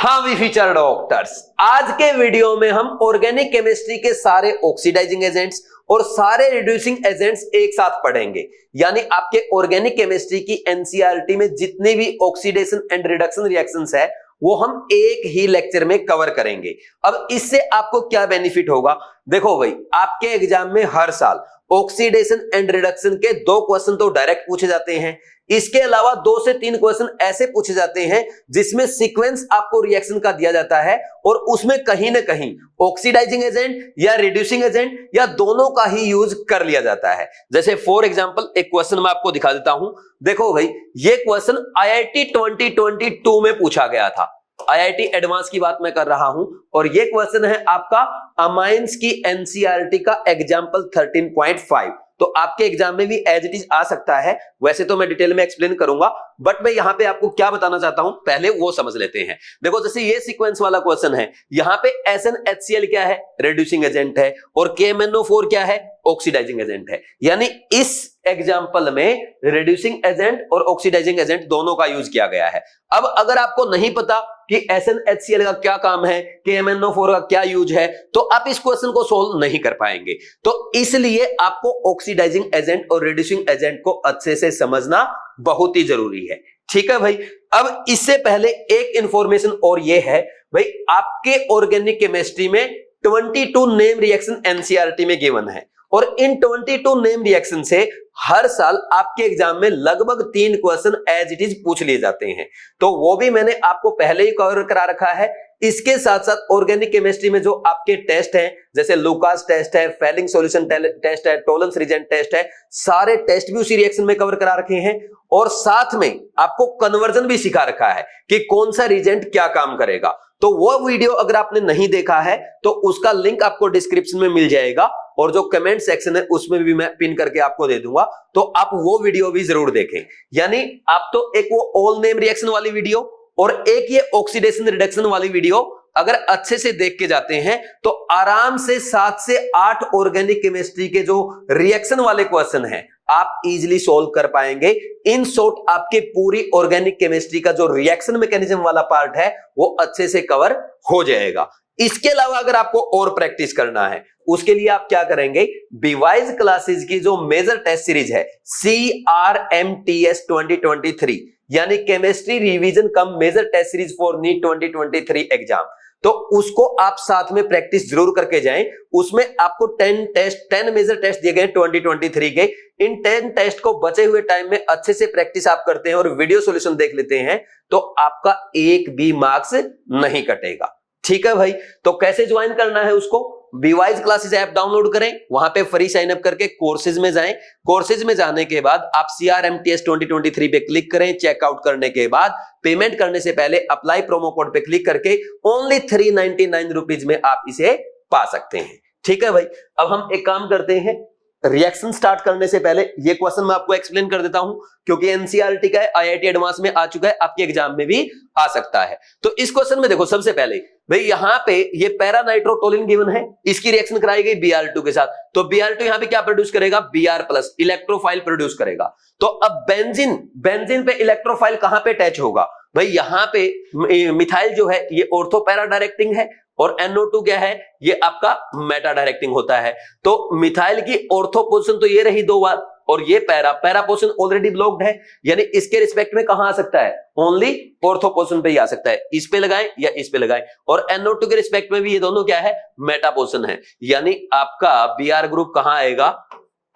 हाँ we feature doctors, आज के वीडियो में हम ऑर्गेनिक केमिस्ट्री के सारे ऑक्सीडाइजिंग एजेंट्स और सारे रिड्यूसिंग एजेंट्स एक साथ पढ़ेंगे। यानी आपके ऑर्गेनिक केमिस्ट्री की एनसीईआरटी में जितनी भी ऑक्सीडेशन एंड रिडक्शन रिएक्शंस है वो हम एक ही लेक्चर में कवर करेंगे। अब इससे आपको क्या बेनिफिट होगा, देखो भाई, आपके एग्जाम में हर साल ऑक्सीडेशन एंड रिडक्शन के 2 क्वेश्चन तो डायरेक्ट पूछे जाते हैं। इसके अलावा 2 से 3 क्वेश्चन ऐसे पूछे जाते हैं जिसमें सीक्वेंस आपको रिएक्शन का दिया जाता है और उसमें कहीं ना कहीं ऑक्सीडाइजिंग एजेंट या रिड्यूसिंग एजेंट या दोनों का ही यूज कर लिया जाता है। जैसे फॉर एग्जांपल एक क्वेश्चन मैं आपको दिखा देता हूं। देखो भाई, ये क्वेश्चन आईआईटी 2022 में पूछा गया था। आईआईटी एडवांस की बात मैं कर रहा हूं और ये क्वेश्चन है आपका अमाइंस की एनसीईआरटी का एग्जांपल 13.5। तो आपके एग्जाम में भी एज इट इज आ सकता है। वैसे तो मैं डिटेल में एक्सप्लेन करूंगा, बट मैं यहां पे आपको क्या बताना चाहता हूं पहले वो समझ लेते हैं। देखो, जैसे ये सीक्वेंस वाला क्वेश्चन है, यहां पे SnHCl क्या है, रिड्यूसिंग एजेंट है, और KMnO4 क्या है, ऑक्सीडाइजिंग एजेंट है। यानी इस एग्जाम्पल में रिड्यूसिंग एजेंट और ऑक्सीडाइजिंग एजेंट दोनों का यूज किया गया है। अब अगर आपको नहीं पता कि SnHCl का क्या काम है, KMnO4 का क्या यूज है, तो आप इस क्वेश्चन को सोल्व नहीं कर पाएंगे। तो इसलिए आपको ऑक्सीडाइजिंग एजेंट और रिड्यूसिंग एजेंट को अच्छे से समझना बहुत ही जरूरी है। ठीक है भाई। अब इससे पहले एक इंफॉर्मेशन और ये है भाई, आपके ऑर्गेनिक केमिस्ट्री में 22 नेम रिएक्शन एनसीईआरटी में गिवन है और इन 22 नेम रिएक्शन से हर साल आपके एग्जाम में लगभग 3 क्वेश्चन एज इट इज पूछ लिए जाते हैं। तो वो भी मैंने आपको पहले ही कवर करा रखा है। इसके साथ साथ ऑर्गेनिक केमिस्ट्री में जो आपके टेस्ट हैं, जैसे लुकास टेस्ट है, फेलिंग सॉल्यूशन टेस्ट है, टोलेंस रीजेंट टेस्ट है, सारे टेस्ट भी उसी रिएक्शन में कवर करा रखे हैं। और साथ में आपको कन्वर्जन भी सिखा रखा है कि कौन सा रिजेंट क्या काम करेगा। तो वो वीडियो अगर आपने नहीं देखा है तो उसका लिंक आपको डिस्क्रिप्शन में मिल जाएगा और जो कमेंट सेक्शन है उसमें भी मैं पिन करके आपको दे दूंगा, तो आप वो वीडियो भी जरूर देखें। यानी आप तो एक वो ऑल नेम रिएक्शन वाली वीडियो और एक ये ऑक्सीडेशन रिडक्शन वाली वीडियो अगर अच्छे से देख के जाते हैं तो आराम से 7 से 8 ऑर्गेनिक केमिस्ट्री के जो रिएक्शन वाले क्वेश्चन हैं आप इजीली सोल्व कर पाएंगे। इन शॉर्ट आपके पूरी ऑर्गेनिक केमिस्ट्री का जो रिएक्शन मैकेनिज्म वाला पार्ट है वो अच्छे से कवर हो जाएगा। इसके अलावा अगर आपको और प्रैक्टिस करना है उसके लिए आप क्या करेंगे, बीवाइज क्लासेस की जो मेजर टेस्ट सीरीज है CRMTS 2023 यानी chemistry revision cum major test series for NEET 2023 exam, तो उसको आप साथ में प्रैक्टिस जरूर करके जाएं। उसमें आपको 10 मेजर टेस्ट दिए गए 2023 के। इन 10 टेस्ट को बचे हुए टाइम में अच्छे से प्रैक्टिस आप करते हैं और वीडियो सॉल्यूशन देख लेते हैं तो आपका एक भी मार्क्स नहीं कटेगा। ठीक है भाई। तो कैसे ज्वाइन करना है उसको, बीवाइज क्लासेस ऐप डाउनलोड करें, वहां पे फ्री साइन अप करके कोर्सेज में जाएं। कोर्सेज में जाने के बाद आप CRMTS 2023 पे क्लिक करें। चेकआउट करने के बाद पेमेंट करने से पहले अप्लाई प्रोमो कोड पे क्लिक करके ओनली 399 रुपीज में आप इसे पा सकते हैं। ठीक है भाई। अब हम एक काम करते हैं, रिएक्शन स्टार्ट करने से पहले ये क्वेश्चन मैं आपको एक्सप्लेन कर देता हूं क्योंकि एनसीईआरटी का है, आईआईटी एडवांस में आ चुका है, आपके एग्जाम में भी आ सकता है। तो इस क्वेश्चन में देखो, सबसे पहले भाई यहां पे ये पैरा नाइट्रोटोलिन गिवन है, इसकी रिएक्शन कराई गई Br2 के साथ। तो Br2 यहां पे क्या प्रोड्यूस करेगा, Br+ इलेक्ट्रोफाइल प्रोड्यूस करेगा। तो अब बेंजीन पे इलेक्ट्रोफाइल कहां पे अटैच होगा भाई, यहां पे मिथाइल जो है ये ऑर्थो पैरा डायरेक्टिंग है और NO2 क्या है, ये आपका मेटा डायरेक्टिंग होता है। तो मिथाइल की ऑर्थो पोजीशन तो ये रही 2 बार और ये पैरा पोजीशन ऑलरेडी ब्लॉक्ड है, यानी इसके रिस्पेक्ट में कहां आ सकता है, ओनली ऑर्थो पोजीशन पे ही आ सकता है। इस पे लगाएं या इस पे लगाएं। और NO2 के रिस्पेक्ट में भी ये दोनों क्या है, मेटा पोजीशन है, यानी आपका Br ग्रुप कहां आएगा,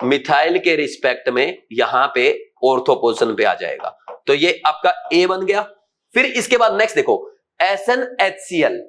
मिथाइल के रिस्पेक्ट में यहां पे ऑर्थो पोजीशन पे आ जाएगा। तो ये आपका A बन गया। फिर इसके बाद नेक्स्ट देखो, SnHCl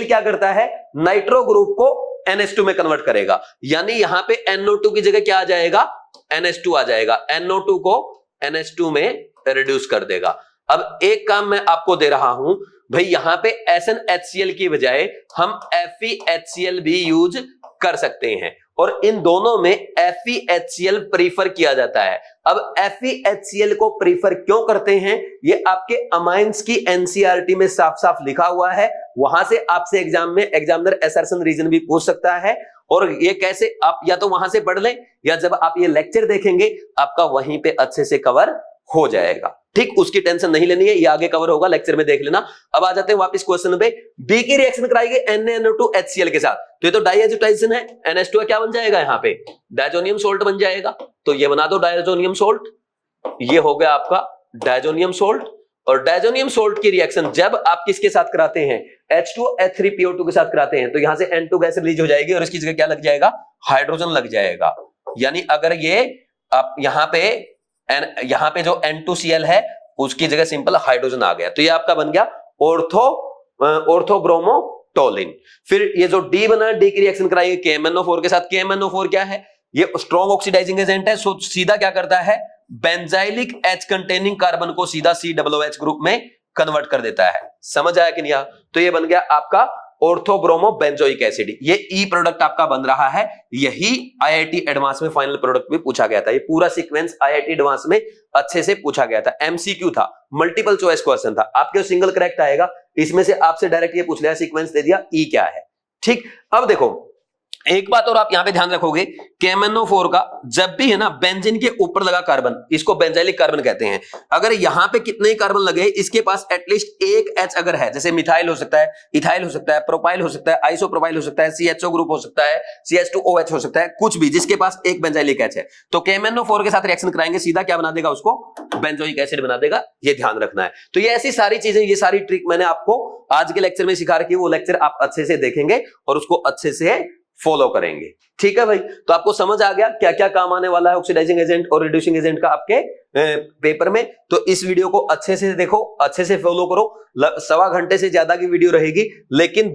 क्या करता है, नाइट्रो ग्रुप को NH2 में कन्वर्ट करेगा, यानी यहां पे NO2 की जगह क्या आ जाएगा, NH2 आ जाएगा। NO2 को NH2 में रिड्यूस कर देगा। अब एक काम मैं आपको दे रहा हूं भाई, यहां पे SnHCl की बजाय हम FeHCl भी यूज कर सकते हैं और इन दोनों में FeHCl प्रीफर किया जाता है। अब FeHCl को प्रीफर क्यों करते हैं, ये आपके अमाइंस की एनसीईआरटी में साफ साफ लिखा हुआ है। वहां से आपसे एग्जाम में एग्जामिनर असर्शन रीजन भी पूछ सकता है और ये कैसे, आप या तो वहां से पढ़ लें या जब आप ये लेक्चर देखेंगे आपका वहीं पे अच्छे से कवर हो जाएगा। ठीक, उसकी टेंशन नहीं लेनी है, ये आगे कवर होगा, लेक्चर में देख लेना। अब आ जाते हैं वापस क्वेश्चन पे। बी की रिएक्शन कराएंगे NaNO2 HCl के साथ, तो ये तो डाइएजिटाइजेशन है, NH2 क्या बन जाएगा, यहाँ पे डायजोनियम सोल्ट बन जाएगा, तो ये बना दो डायजोनियम सोल्ट, ये हो गया आपका डायजोनियम सोल्ट। और डायजोनियम सोल्ट की रिएक्शन जब आप किसके साथ कराते हैं, H2H3PO2 के साथ कराते हैं, तो यहां से N2 गैस रिलीज हो जाएगी और इसकी जगह क्या लग जाएगा, हाइड्रोजन लग जाएगा। यानी अगर ये आप यहाँ पे जो N2Cl है उसकी जगह सिंपल हाइड्रोजन आ गया, तो ये आपका बन गया ऑर्थोब्रोमोटोलिन। फिर ये जो D बना, D की रिएक्शन कराएंगे KMnO4 के साथ। KMnO4 क्या है, ये स्ट्रॉन्ग ऑक्सीडाइजिंग एजेंट है, सो सीधा क्या करता है, बेंजाइलिक H कंटेनिंग कार्बन को सीधा COOH ग्रुप में कन्वर्ट कर देता है। समझ आया कि नहीं? तो ये बन गया आपका ऑर्थोब्रोमो बेंजोइक एसिड। ये ई प्रोडक्ट आपका बन रहा है, यही IIT एडवांस में फाइनल प्रोडक्ट भी पूछा गया था। ये पूरा सीक्वेंस IIT एडवांस में अच्छे से पूछा गया था, MCQ था, मल्टीपल चॉइस क्वेश्चन था, आपके सिंगल करेक्ट आएगा, इसमें से आपसे डायरेक्ट ये पूछ लिया, सीक्वेंस दे दिया, ई क्या है। ठीक, अब देखो एक बात और आप यहां पे ध्यान रखोगे, KMnO4 का जब भी है ना बेंजीन के ऊपर लगा कार्बन, इसको बेंजाइलिक कार्बन कहते हैं। अगर यहां पे कितने कार्बन लगे, इसके पास एटलीस्ट एक H अगर है, जैसे मिथाइल हो सकता है, इथाइल हो सकता है, प्रोपाइल हो सकता है, आइसोप्रोपाइल हो सकता है, CHO ग्रुप हो सकता है, CH2OH हो सकता है, कुछ भी जिसके पास एक बेंजाइलिक H है, तो KMnO4 के साथ रिएक्शन कराएंगे, सीधा क्या बना देगा, उसको बेंजोइक एसिड बना देगा। ये ध्यान रखना है। तो ये ऐसी सारी चीजें, ये सारी ट्रिक मैंने आपको आज के लेक्चर में सिखा रखी है, वो लेक्चर आप अच्छे से देखेंगे और उसको अच्छे से फॉलो करेंगे। ठीक है भाई, तो आपको समझ आ गया क्या क्या काम आने वाला है ऑक्सीडाइजिंग एजेंट और रिड्यूसिंग एजेंट का आपके पेपर में। तो इस वीडियो को अच्छे से देखो, अच्छे से फॉलो करो। 1.25 घंटे से ज्यादा की वीडियो रहेगी, लेकिन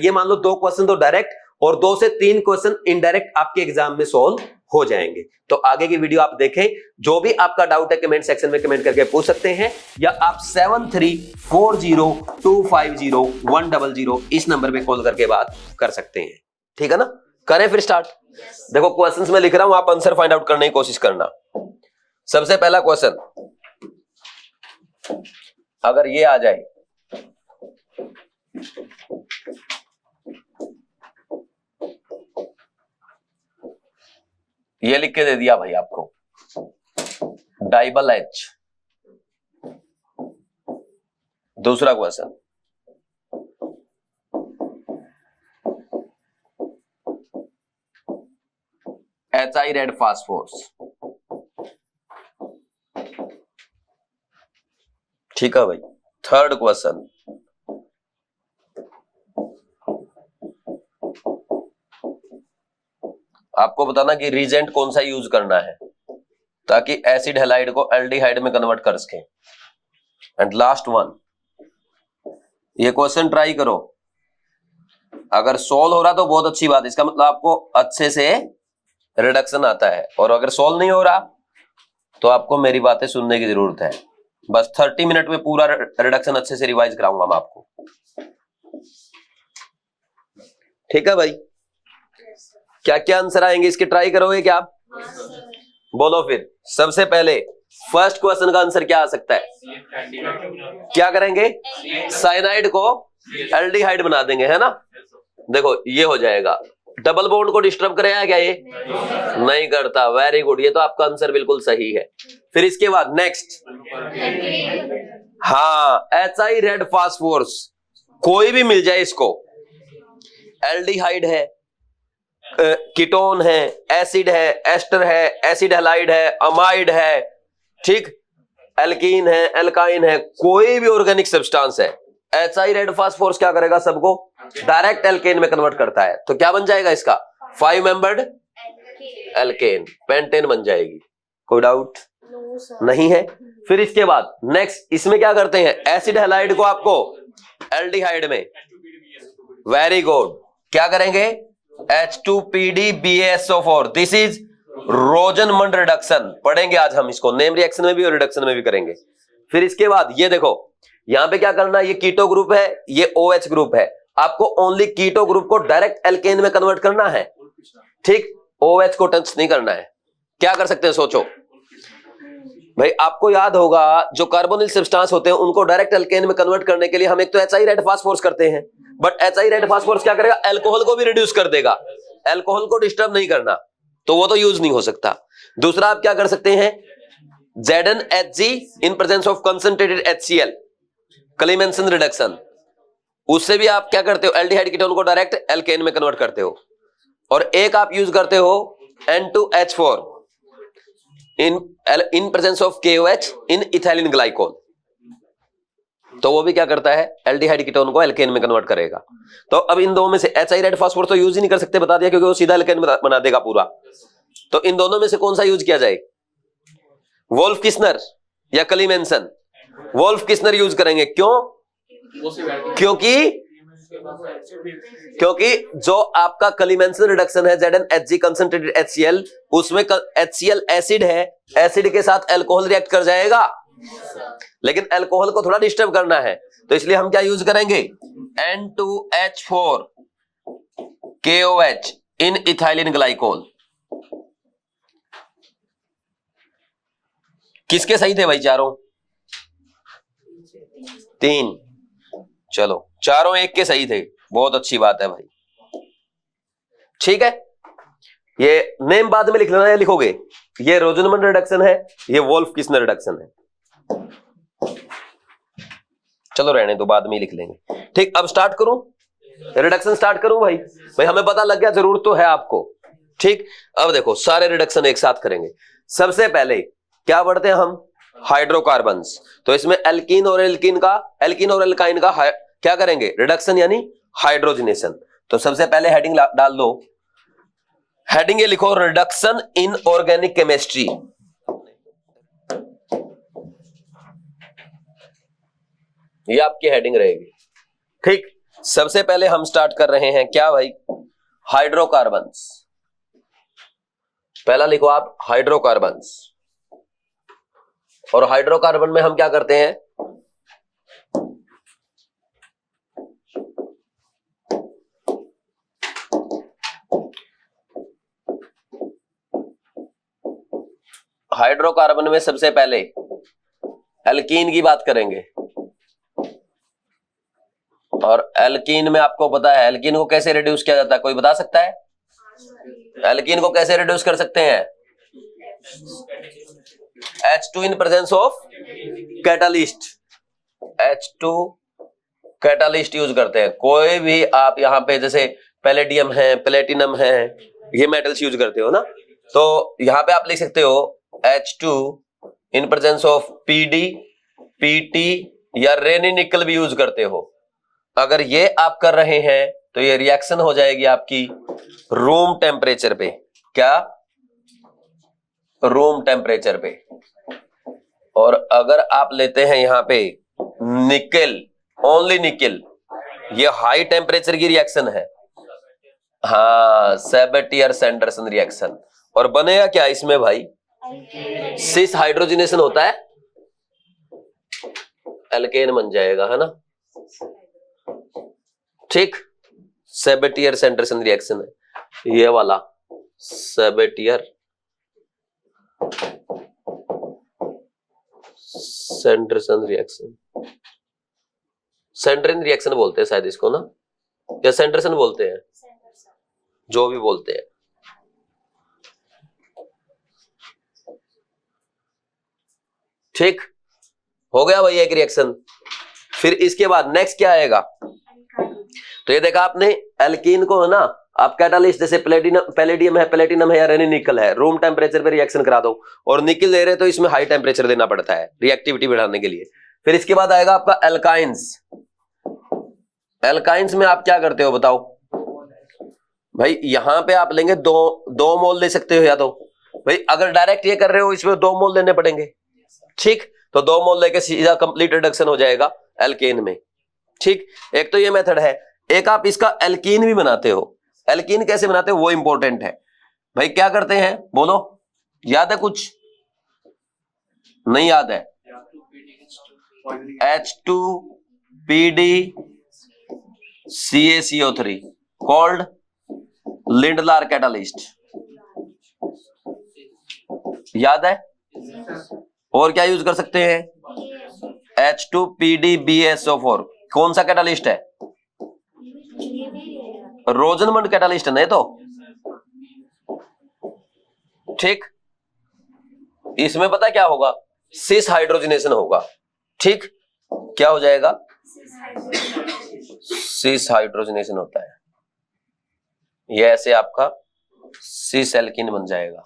ये मान लो 2 क्वेश्चन तो डायरेक्ट और 2 से 3 क्वेश्चन इनडायरेक्ट आपके एग्जाम में सोल्व हो जाएंगे। तो आगे की वीडियो आप देखें, जो भी आपका डाउट है कमेंट सेक्शन में कमेंट करके पूछ सकते हैं, या आप 7340250100 इस नंबर पे कॉल करके बात कर सकते हैं। ठीक है ना, करें फिर स्टार्ट। देखो क्वेश्चंस में लिख रहा हूं, आप आंसर फाइंड आउट करने की कोशिश करना। सबसे पहला क्वेश्चन, अगर ये आ जाए, ये लिख के दे दिया भाई आपको, डाइबल H। दूसरा क्वेश्चन, HI रेड फास्फोरस। ठीक है भाई। थर्ड क्वेश्चन, आपको बताना कि रीजेंट कौन सा यूज करना है ताकि एसिड हैलाइड को एल्डिहाइड में कन्वर्ट कर सके। एंड लास्ट वन, ये क्वेश्चन ट्राई करो, अगर सोल्व हो रहा तो बहुत अच्छी बात, इसका मतलब आपको अच्छे से रिडक्शन आता है, और अगर सोल्व नहीं हो रहा तो आपको मेरी बातें सुनने की जरूरत है। बस 30 मिनट में पूरा रिडक्शन अच्छे से रिवाइज कराऊंगा मैं आपको। ठीक है भाई, क्या क्या आंसर आएंगे इसके, ट्राई करोगे क्या आप? बोलो फिर। सबसे पहले फर्स्ट क्वेश्चन का आंसर क्या आ सकता है? क्या करेंगे? साइनाइड को एल्डिहाइड बना देंगे, है ना। देखो ये हो जाएगा। डबल बॉन्ड को डिस्टर्ब करेगा क्या ये? नहीं करता। वेरी गुड, ये तो आपका आंसर बिल्कुल सही है। फिर इसके बाद नेक्स्ट, हाँ, HI रेड फास्फोरस कोई भी मिल जाए इसको, एल्डिहाइड है, कीटोन है, एसिड है, एस्टर है, एसिड हैलाइड है, अमाइड है, ठीक, एल्कीन है, एल्काइन है, कोई भी ऑर्गेनिक सब्सटेंस है, HI रेड फास्फोरस क्या करेगा, सबको डायरेक्ट एल्केन में कन्वर्ट करता है। तो क्या बन जाएगा इसका? 5 मेंबर्ड एल्केन, पेंटेन बन जाएगी। कोई डाउट नहीं है। फिर इसके बाद नेक्स्ट, इसमें क्या करते हैं, एसिड हैलाइड को आपको एल्डिहाइड में, वेरी गुड, क्या करेंगे, H2PDBaSO4, दिस इज रोजनमंड रिडक्शन। पढ़ेंगे आज हम इसको, नेम रिएक्शन में भी और रिडक्शन में भी करेंगे। फिर इसके बाद ये देखो, यहां पे क्या करना है, ये कीटो ग्रुप है, ये OH ग्रुप है, आपको ओनली कीटो ग्रुप को डायरेक्ट एल्केन में कन्वर्ट करना है, ठीक, OH को टच नहीं करना है। क्या कर सकते हैं, सोचो भाई। आपको याद होगा जो कार्बोनिल सब्सटेंस होते हैं उनको डायरेक्ट एल्केन में कन्वर्ट करने के लिए हम एक तो HI रेड फास्फोरस करते हैं, बट HI रेड फास्फोरस क्या करेगा, अल्कोहल को भी रिड्यूस कर देगा। अल्कोहल को डिस्टर्ब नहीं करना, तो वो तो यूज नहीं हो सकता। दूसरा आप क्या कर सकते हैं, ZnHg in presence of concentrated HCl, क्लीमेंसन reduction. उससे भी आप क्या करते हो, एल्डिहाइड कीटोन को डायरेक्ट एल्केन में कन्वर्ट करते हो। और एक आप यूज करते हो N2H4 in presence of KOH in ethylene glycol, तो वो भी क्या करता है, एल्डिहाइड कीटोन को एल्केन में कन्वर्ट करेगा। तो अब इन दोनों में से HI रेड फास्फोर तो यूज ही नहीं कर सकते, बता दिया, क्योंकि वो सीधा एल्केन बना देगा पूरा। तो इन दोनों में से कौन सा यूज किया जाए, वोल्फ किस्नर या क्लीमेंसन? वोल्फ किस्नर यूज करेंगे। क्यों? क्योंकि जो आपका क्लीमेंसन रिडक्शन है ZnHg कंसंट्रेटेड HCl, उसमें HCl एसिड है, एसिड के साथ अल्कोहल रिएक्ट कर जाएगा, लेकिन अल्कोहल को थोड़ा डिस्टर्ब करना है, तो इसलिए हम क्या यूज करेंगे, N2H4 KOH इन इथाइलिन ग्लाइकोल। किसके सही थे भाई चारों? 3। चलो चारों एक के सही थे, बहुत अच्छी बात है भाई। ठीक है, ये नेम बाद में लिख लेना है, लिखोगे ये रोजनमन रिडक्शन है, ये वोल्फ किस्नर रिडक्शन है। चलो रहने दो, बाद में लिख लेंगे। ठीक, अब स्टार्ट करूं, रिडक्शन स्टार्ट करूं भाई? भाई हमें पता लग गया, जरूर तो है आपको। ठीक, अब देखो सारे रिडक्शन एक साथ करेंगे। सबसे पहले क्या पढ़ते हैं हम, हाइड्रोकार्बन्स। तो इसमें एल्कीन और एल्काइन का क्या करेंगे, रिडक्शन यानी हाइड्रोजनेशन। तो सबसे पहले हेडिंग डाल दो, हेडिंग ये लिखो, रिडक्शन इन ऑर्गेनिक केमिस्ट्री। ये आपकी हेडिंग रहेगी। ठीक, सबसे पहले हम स्टार्ट कर रहे हैं क्या भाई, हाइड्रोकार्बन्स। पहला लिखो आप हाइड्रोकार्बन्स। और हाइड्रोकार्बन में हम क्या करते हैं, हाइड्रोकार्बन में सबसे पहले एल्कीन की बात करेंगे। और एल्कीन में आपको पता है एल्कीन को कैसे रिड्यूस किया जाता है, कोई बता सकता है? एल्कीन को कैसे रिड्यूस कर सकते हैं? H2 in presence of catalyst, H2 catalyst use करते हैं। कोई भी आप यहां पे जैसे पैलेडियम है, प्लेटिनम है, ये मेटल्स यूज करते हो ना, तो यहां पे आप लिख सकते हो H2 in presence of PD, PT या रेनी निकल भी यूज करते हो। अगर ये आप कर रहे हैं तो ये रिएक्शन हो जाएगी आपकी रूम टेम्परेचर पे। क्या? रूम टेम्परेचर पे। और अगर आप लेते हैं यहां पे निकेल, ओनली निकेल, ये हाई टेम्परेचर की रिएक्शन है। हाँ, सेबेटियर सैंडरसन रिएक्शन। और बनेगा क्या इसमें भाई, सिस हाइड्रोजनेशन होता है, एल्केन बन जाएगा, है ना। ठीक, सेबेटियर सैंडरसन रिएक्शन है ये वाला, सेबेटियर सैंडरसन रिएक्शन, सैंडरिन रिएक्शन बोलते हैं शायद इसको ना, या सैंडरसन बोलते हैं, जो भी बोलते हैं। ठीक, हो गया भाई एक रिएक्शन। फिर इसके बाद नेक्स्ट क्या आएगा, तो ये देखा आपने एल्कीन को है ना, आप कैटालिस्ट जैसे पैलेडियम है, प्लेटिनम है या रेनी निकल है, रूम टेम्परेचर पे रिएक्शन करा दो। और निकल ले रहे तो इसमें हाई टेम्परेचर देना पड़ता है रिएक्टिविटी बढ़ाने के लिए। फिर इसके बाद आएगा आपका एल्काइंस। एल्काइंस में आप क्या करते हो बताओ भाई, यहां पे आप लेंगे दो मोल ले सकते हो, या तो भाई अगर डायरेक्ट ये कर रहे हो इसमें 2 मोल लेने पड़ेंगे। ठीक, तो 2 मोल लेके सीधा कंप्लीट रिडक्शन हो जाएगा एल्केन में। ठीक, एक तो ये मेथड है। एक आप इसका एल्कीन भी बनाते हो। एल्कीन कैसे बनाते हो वो इंपॉर्टेंट है भाई। क्या करते हैं बोलो, याद है कुछ? नहीं याद है? H2PD CaCO3 called Lindlar catalyst, याद है? और क्या यूज कर सकते हैं? H2PDBSO4 कौन सा कैटालिस्ट है? रोजनमंड कैटालिस्ट है तो। ठीक, इसमें पता क्या होगा, सिस हाइड्रोजनेशन होगा। ठीक, क्या हो जाएगा? सिस हाइड्रोजनेशन होता है, ये ऐसे आपका सिस एल्कीन बन जाएगा।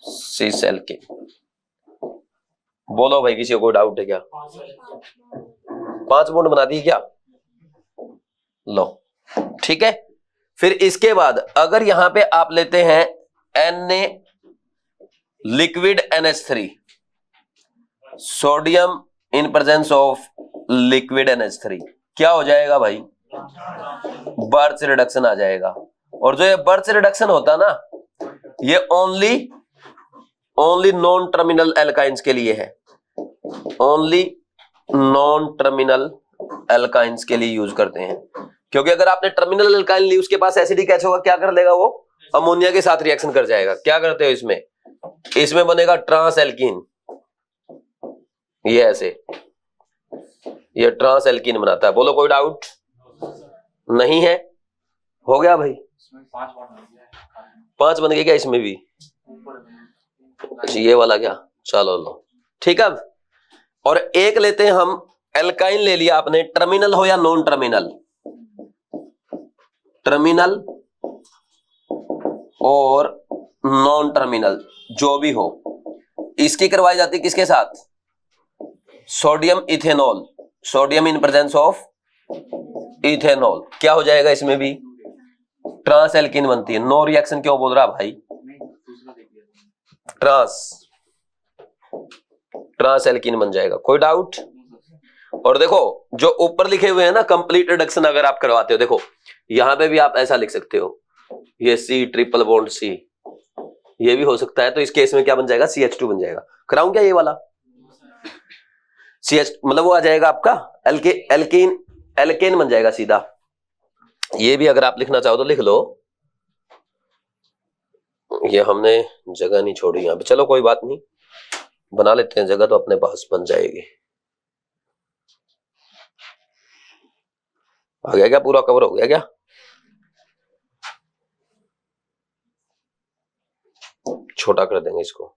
Cis alkene. बोलो भाई, किसी को कोई डाउट है क्या? 5 बॉन्ड बना दी क्या? लो, ठीक है। फिर इसके बाद अगर यहां पे आप लेते हैं Na liquid NH3, sodium in presence of liquid NH3, क्या हो जाएगा भाई? बर्च रिडक्शन आ जाएगा। और जो ये बर्च रिडक्शन होता ना, ये ओनली नॉन टर्मिनल एल्काइंस के लिए है, ओनली नॉन टर्मिनल एल्काइंस के लिए यूज करते हैं। क्योंकि अगर आपने टर्मिनल एल्काइन ली, उसके पास एसिडिक एच होगा, क्या कर लेगा वो? अमोनिया के साथ रिएक्शन कर जाएगा। क्या करते हो इसमें? इसमें बनेगा ट्रांस एल्कीन, ये ऐसे, ये ट्रांस एल्कीन बनाता है। बोलो कोई डाउट नहीं है? हो गया भाई? 5 बन गए क्या इसमें भी? ये वाला क्या? चलो लो, ठीक है। अब और एक लेते हैं हम, एल्काइन ले लिया आपने, टर्मिनल हो या नॉन टर्मिनल, टर्मिनल और नॉन टर्मिनल जो भी हो, इसकी करवाई जाती है किसके साथ? Sodium ethanol, sodium in presence of ethanol. क्या हो जाएगा इसमें भी? ट्रांस एल्कीन बनती है। नो रिएक्शन क्यों बोल रहा भाई? ट्रांस एल्कीन बन जाएगा। कोई डाउट? और देखो जो ऊपर लिखे हुए हैं ना, कंप्लीट रिडक्शन अगर आप करवाते हो, देखो यहां पे भी आप ऐसा लिख सकते हो, ये C ट्रिपल बॉन्ड C, ये भी हो सकता है। तो इस केस में क्या बन जाएगा? CH2 बन जाएगा। कराऊं क्या ये वाला? CH मतलब वो आ जाएगा आपका एल्कीन, एल्केन बन जाएगा सीधा। ये भी अगर आप लिखना चाहो तो लिख लो, ये हमने जगह नहीं छोड़ी यहां पे। चलो कोई बात नहीं, बना लेते हैं जगह, तो अपने पास बन जाएगी। आ गया क्या? पूरा कवर हो गया क्या? छोटा कर देंगे इसको।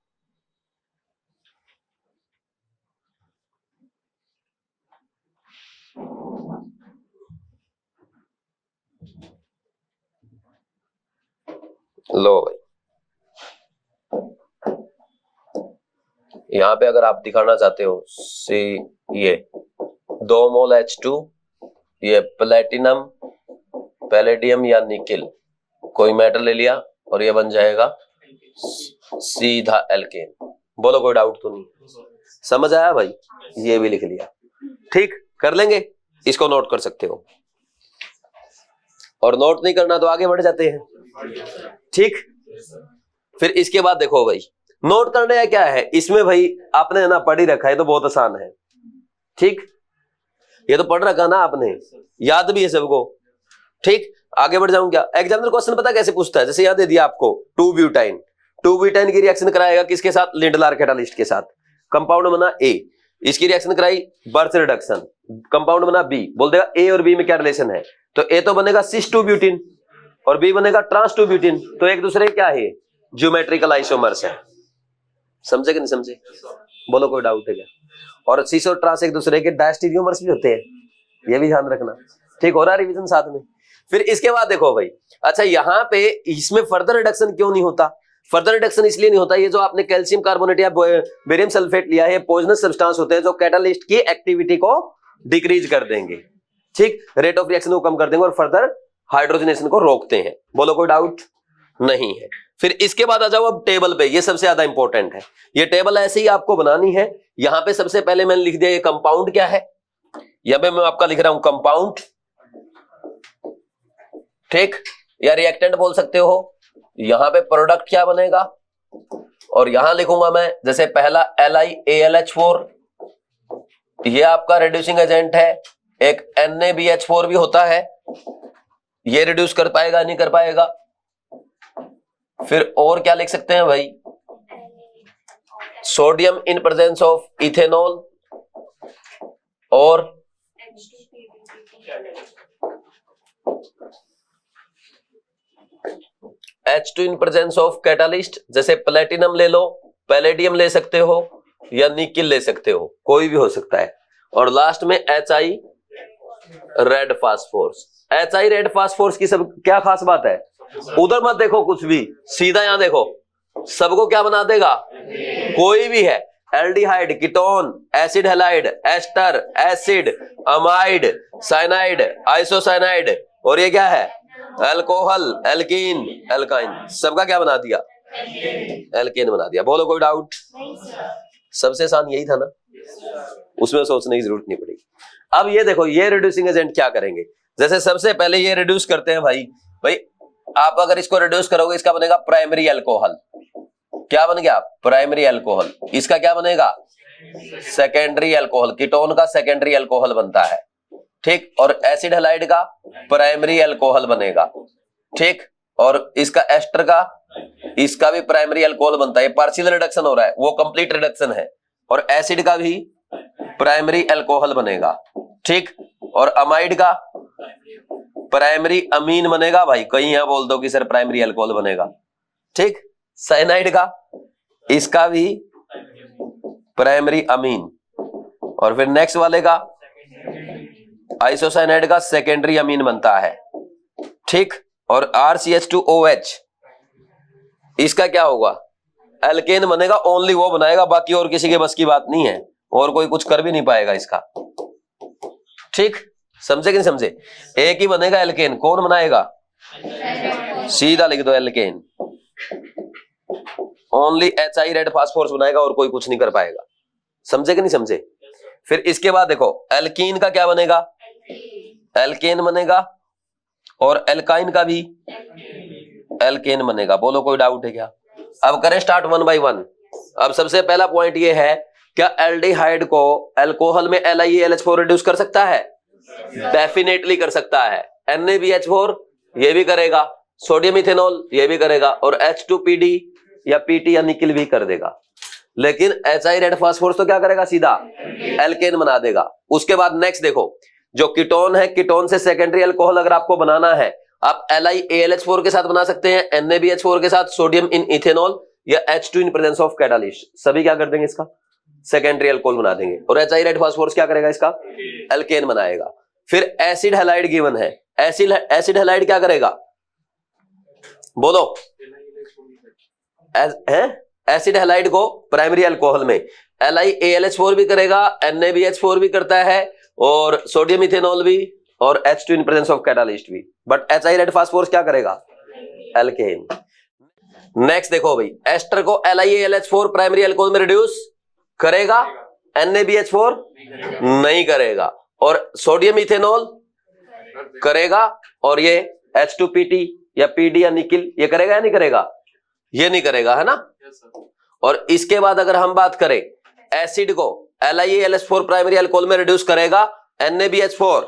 लो भाई, यहां पे अगर आप दिखाना चाहते हो, सी ये 2 मोल H2, ये प्लेटिनम, पैलेडियम या निकिल, कोई मेटल ले लिया और ये बन जाएगा सीधा एल्केन। बोलो कोई डाउट तो नहीं? समझ आया भाई? ये भी लिख लिया, ठीक कर लेंगे, इसको नोट कर सकते हो। और नोट नहीं करना तो आगे बढ़ जाते हैं, ठीक। फिर इसके बाद देखो भाई, नोट करने का क्या है इसमें भाई, आपने ना पढ़ ही रखा है तो बहुत आसान है, ठीक। ये तो पढ़ रखा ना आपने, याद भी है सबको, ठीक। आगे बढ़ जाऊं क्या? एग्जामिनर क्वेश्चन पता कैसे पूछता है? जैसे याद दे दिया आपको, 2 ब्यूटाइन की रिएक्शन कराएगा किसके साथ? लिंडलार कैटालिस्ट के साथ। कंपाउंड बना A, इसकी रिएक्शन कराई बर्च रिडक्शन, कंपाउंड बना B, बोल देगा A और B में क्या रिलेशन है? तो A तो बनेगा सिस 2 ब्यूटीन और B बनेगा ट्रांस 2 ब्यूटीन। तो एक दूसरे क्या है? ज्योमेट्रिकल आइसोमर्स है। समझे कि नहीं समझे? बोलो कोई डाउट है क्या? और सिस और ट्रांस एक दूसरे के डायस्टीरियोमर्स भी होते हैं, ये भी ध्यान रखना, ठीक। हो रहा रिवीजन साथ में। फिर इसके बाद देखो भाई, अच्छा यहाँ पे इसमें फर्दर रिडक्शन क्यों नहीं होता? फर्दर रिडक्शन इसलिए नहीं होता, ये जो आपने कैल्शियम कार्बोनेट या बेरियम सल्फेट लिया है, पॉइजनस सब्सटेंस होते हैं जो कैटालिस्ट की एक्टिविटी को डिक्रीज कर देंगे, ठीक, रेट ऑफ रिएक्शन को कम कर देंगे और फर्दर हाइड्रोजनेशन को रोकते हैं। बोलो कोई डाउट नहीं है? फिर इसके बाद आ जाओ अब टेबल पे, ये सबसे ज्यादा इंपॉर्टेंट है। ये टेबल ऐसे ही आपको बनानी है। यहां पे सबसे पहले मैंने लिख दिया ये कंपाउंड क्या है, यहां पे मैं आपका लिख रहा हूं कंपाउंड, ठीक, या रिएक्टेंट बोल सकते हो। यहां पे प्रोडक्ट क्या बनेगा, और यहां लिखूंगा मैं जैसे पहला LiAlH4, ये आपका रिड्यूसिंग एजेंट है। एक NaBH4 भी होता है, ये रिड्यूस कर पाएगा नहीं कर पाएगा। फिर और क्या लिख सकते हैं भाई, sodium in presence of ethanol और H2 in presence of catalyst, जैसे प्लेटिनम ले लो, पैलेडियम ले सकते हो या निकिल ले सकते हो, कोई भी हो सकता है। और लास्ट में HI red phosphorus. HI red phosphorus की सब क्या खास बात है, उधर मत देखो कुछ भी, सीधा यहां देखो, सबको क्या बना देगा, कोई भी है, aldehyde, ketone, acid halide, ester, acid, amide, cyanide, isocyanide, और ये क्या है, अल्कोहल, एल्कीन, एल्काइन, सबका क्या बना दिया, एल्केन बना दिया। बोलो कोई डाउट? सबसे आसान यही था ना, उसमें सोचने की जरूरत नहीं पड़ेगी। अब ये देखो, ये रिड्यूसिंग एजेंट क्या करेंगे, जैसे सबसे पहले ये रिड्यूस करते हैं भाई आप अगर इसको रिड्यूस करोगे, इसका बनेगा प्राइमरी अल्कोहल। क्या बन गया, प्राइमरी अल्कोहल। इसका क्या बनेगा, सेकेंडरी अल्कोहल, कीटोन का सेकेंडरी अल्कोहल बनता है, ठीक। और एसिड हैलाइड का प्राइमरी अल्कोहल बनेगा, ठीक। और इसका एस्टर का, इसका भी प्राइमरी अल्कोहल बनता है। पार्शियल रिडक्शन हो रहा है, वो कंप्लीट रिडक्शन है। और एसिड का भी प्राइमरी अल्कोहल बनेगा, ठीक। और अमाइड का प्राइमरी अमीन बनेगा। भाई कहीं यहां बोल दो कि सर प्राइमरी अल्कोहल बनेगा, ठीक। साइनाइड का, इसका भी प्राइमरी अमीन। और फिर नेक्स्ट वाले का, आइसोसाइनाइड का सेकेंडरी अमीन बनता है, ठीक। और RCH2OH, इसका क्या होगा, एल्केन बनेगा, ओनली वो बनाएगा, बाकी और किसी के बस की बात नहीं है, और कोई कुछ कर भी नहीं पाएगा इसका, ठीक। समझे कि नहीं समझे, एक ही बनेगा एल्केन, कौन बनाएगा, सीधा लिख दो alkane, only HI red phosphorus बनाएगा और कोई कुछ नहीं कर पाएगा। समझे कि नहीं समझे। फिर इसके बाद देखो, एल्कीन का क्या बनेगा, एल्केन बनेगा, और एल्काइन का भी एल्केन बनेगा। बोलो कोई डाउट है क्या। अब करें स्टार्ट वन बाय वन। अब सबसे पहला पॉइंट ये है, क्या एल्डिहाइड को अल्कोहल में LiAlH4 रिड्यूस कर सकता है, डेफिनेटली कर सकता है। NaBH4 ये भी करेगा, सोडियम इथेनॉल ये भी करेगा, और H2PD या PT या निकिल भी कर देगा। लेकिन HI रेड फास्फोरस तो क्या करेगा, सीधा एल्केन बना देगा। उसके बाद नेक्स्ट देखो, जो कीटोन है, कीटोन से सेकेंडरी अल्कोहल अगर आपको बनाना है, आप LiAlH4 के साथ बना सकते हैं, NaBH4 के साथ, सोडियम इन इथेनॉल, या H2 in presence of catalyst, सभी क्या कर देंगे, इसका सेकेंडरी अल्कोहल बना देंगे। और HI रेड फास्फोरस क्या करेगा, इसका एल्केन बनाएगा। फिर एसिड हैलाइड गिवन है, एसिड हैलाइड क्या करेगा, बोलो, एसिड हैलाइड को प्राइमरी अल्कोहल में LiAlH4 भी करेगा, NaBH4 भी करता है, और सोडियम इथेनॉल भी, और H2 in presence of catalyst भी। बट HI रेड फास्फोरस क्या करेगा, एल्केन। नेक्स्ट देखो भाई, एस्टर को LiAlH4 प्राइमरी अल्कोहल में रिड्यूस करेगा, NaBH4 नहीं करेगा, और सोडियम इथेनॉल करेगा, और ये H2PT या PD या निकिल ये करेगा या नहीं करेगा, ये नहीं करेगा, है ना। और इसके बाद अगर हम बात करें, एसिड को LiAlH4 प्राइमरी अल्कोहल में रिड्यूस करेगा, NaBH4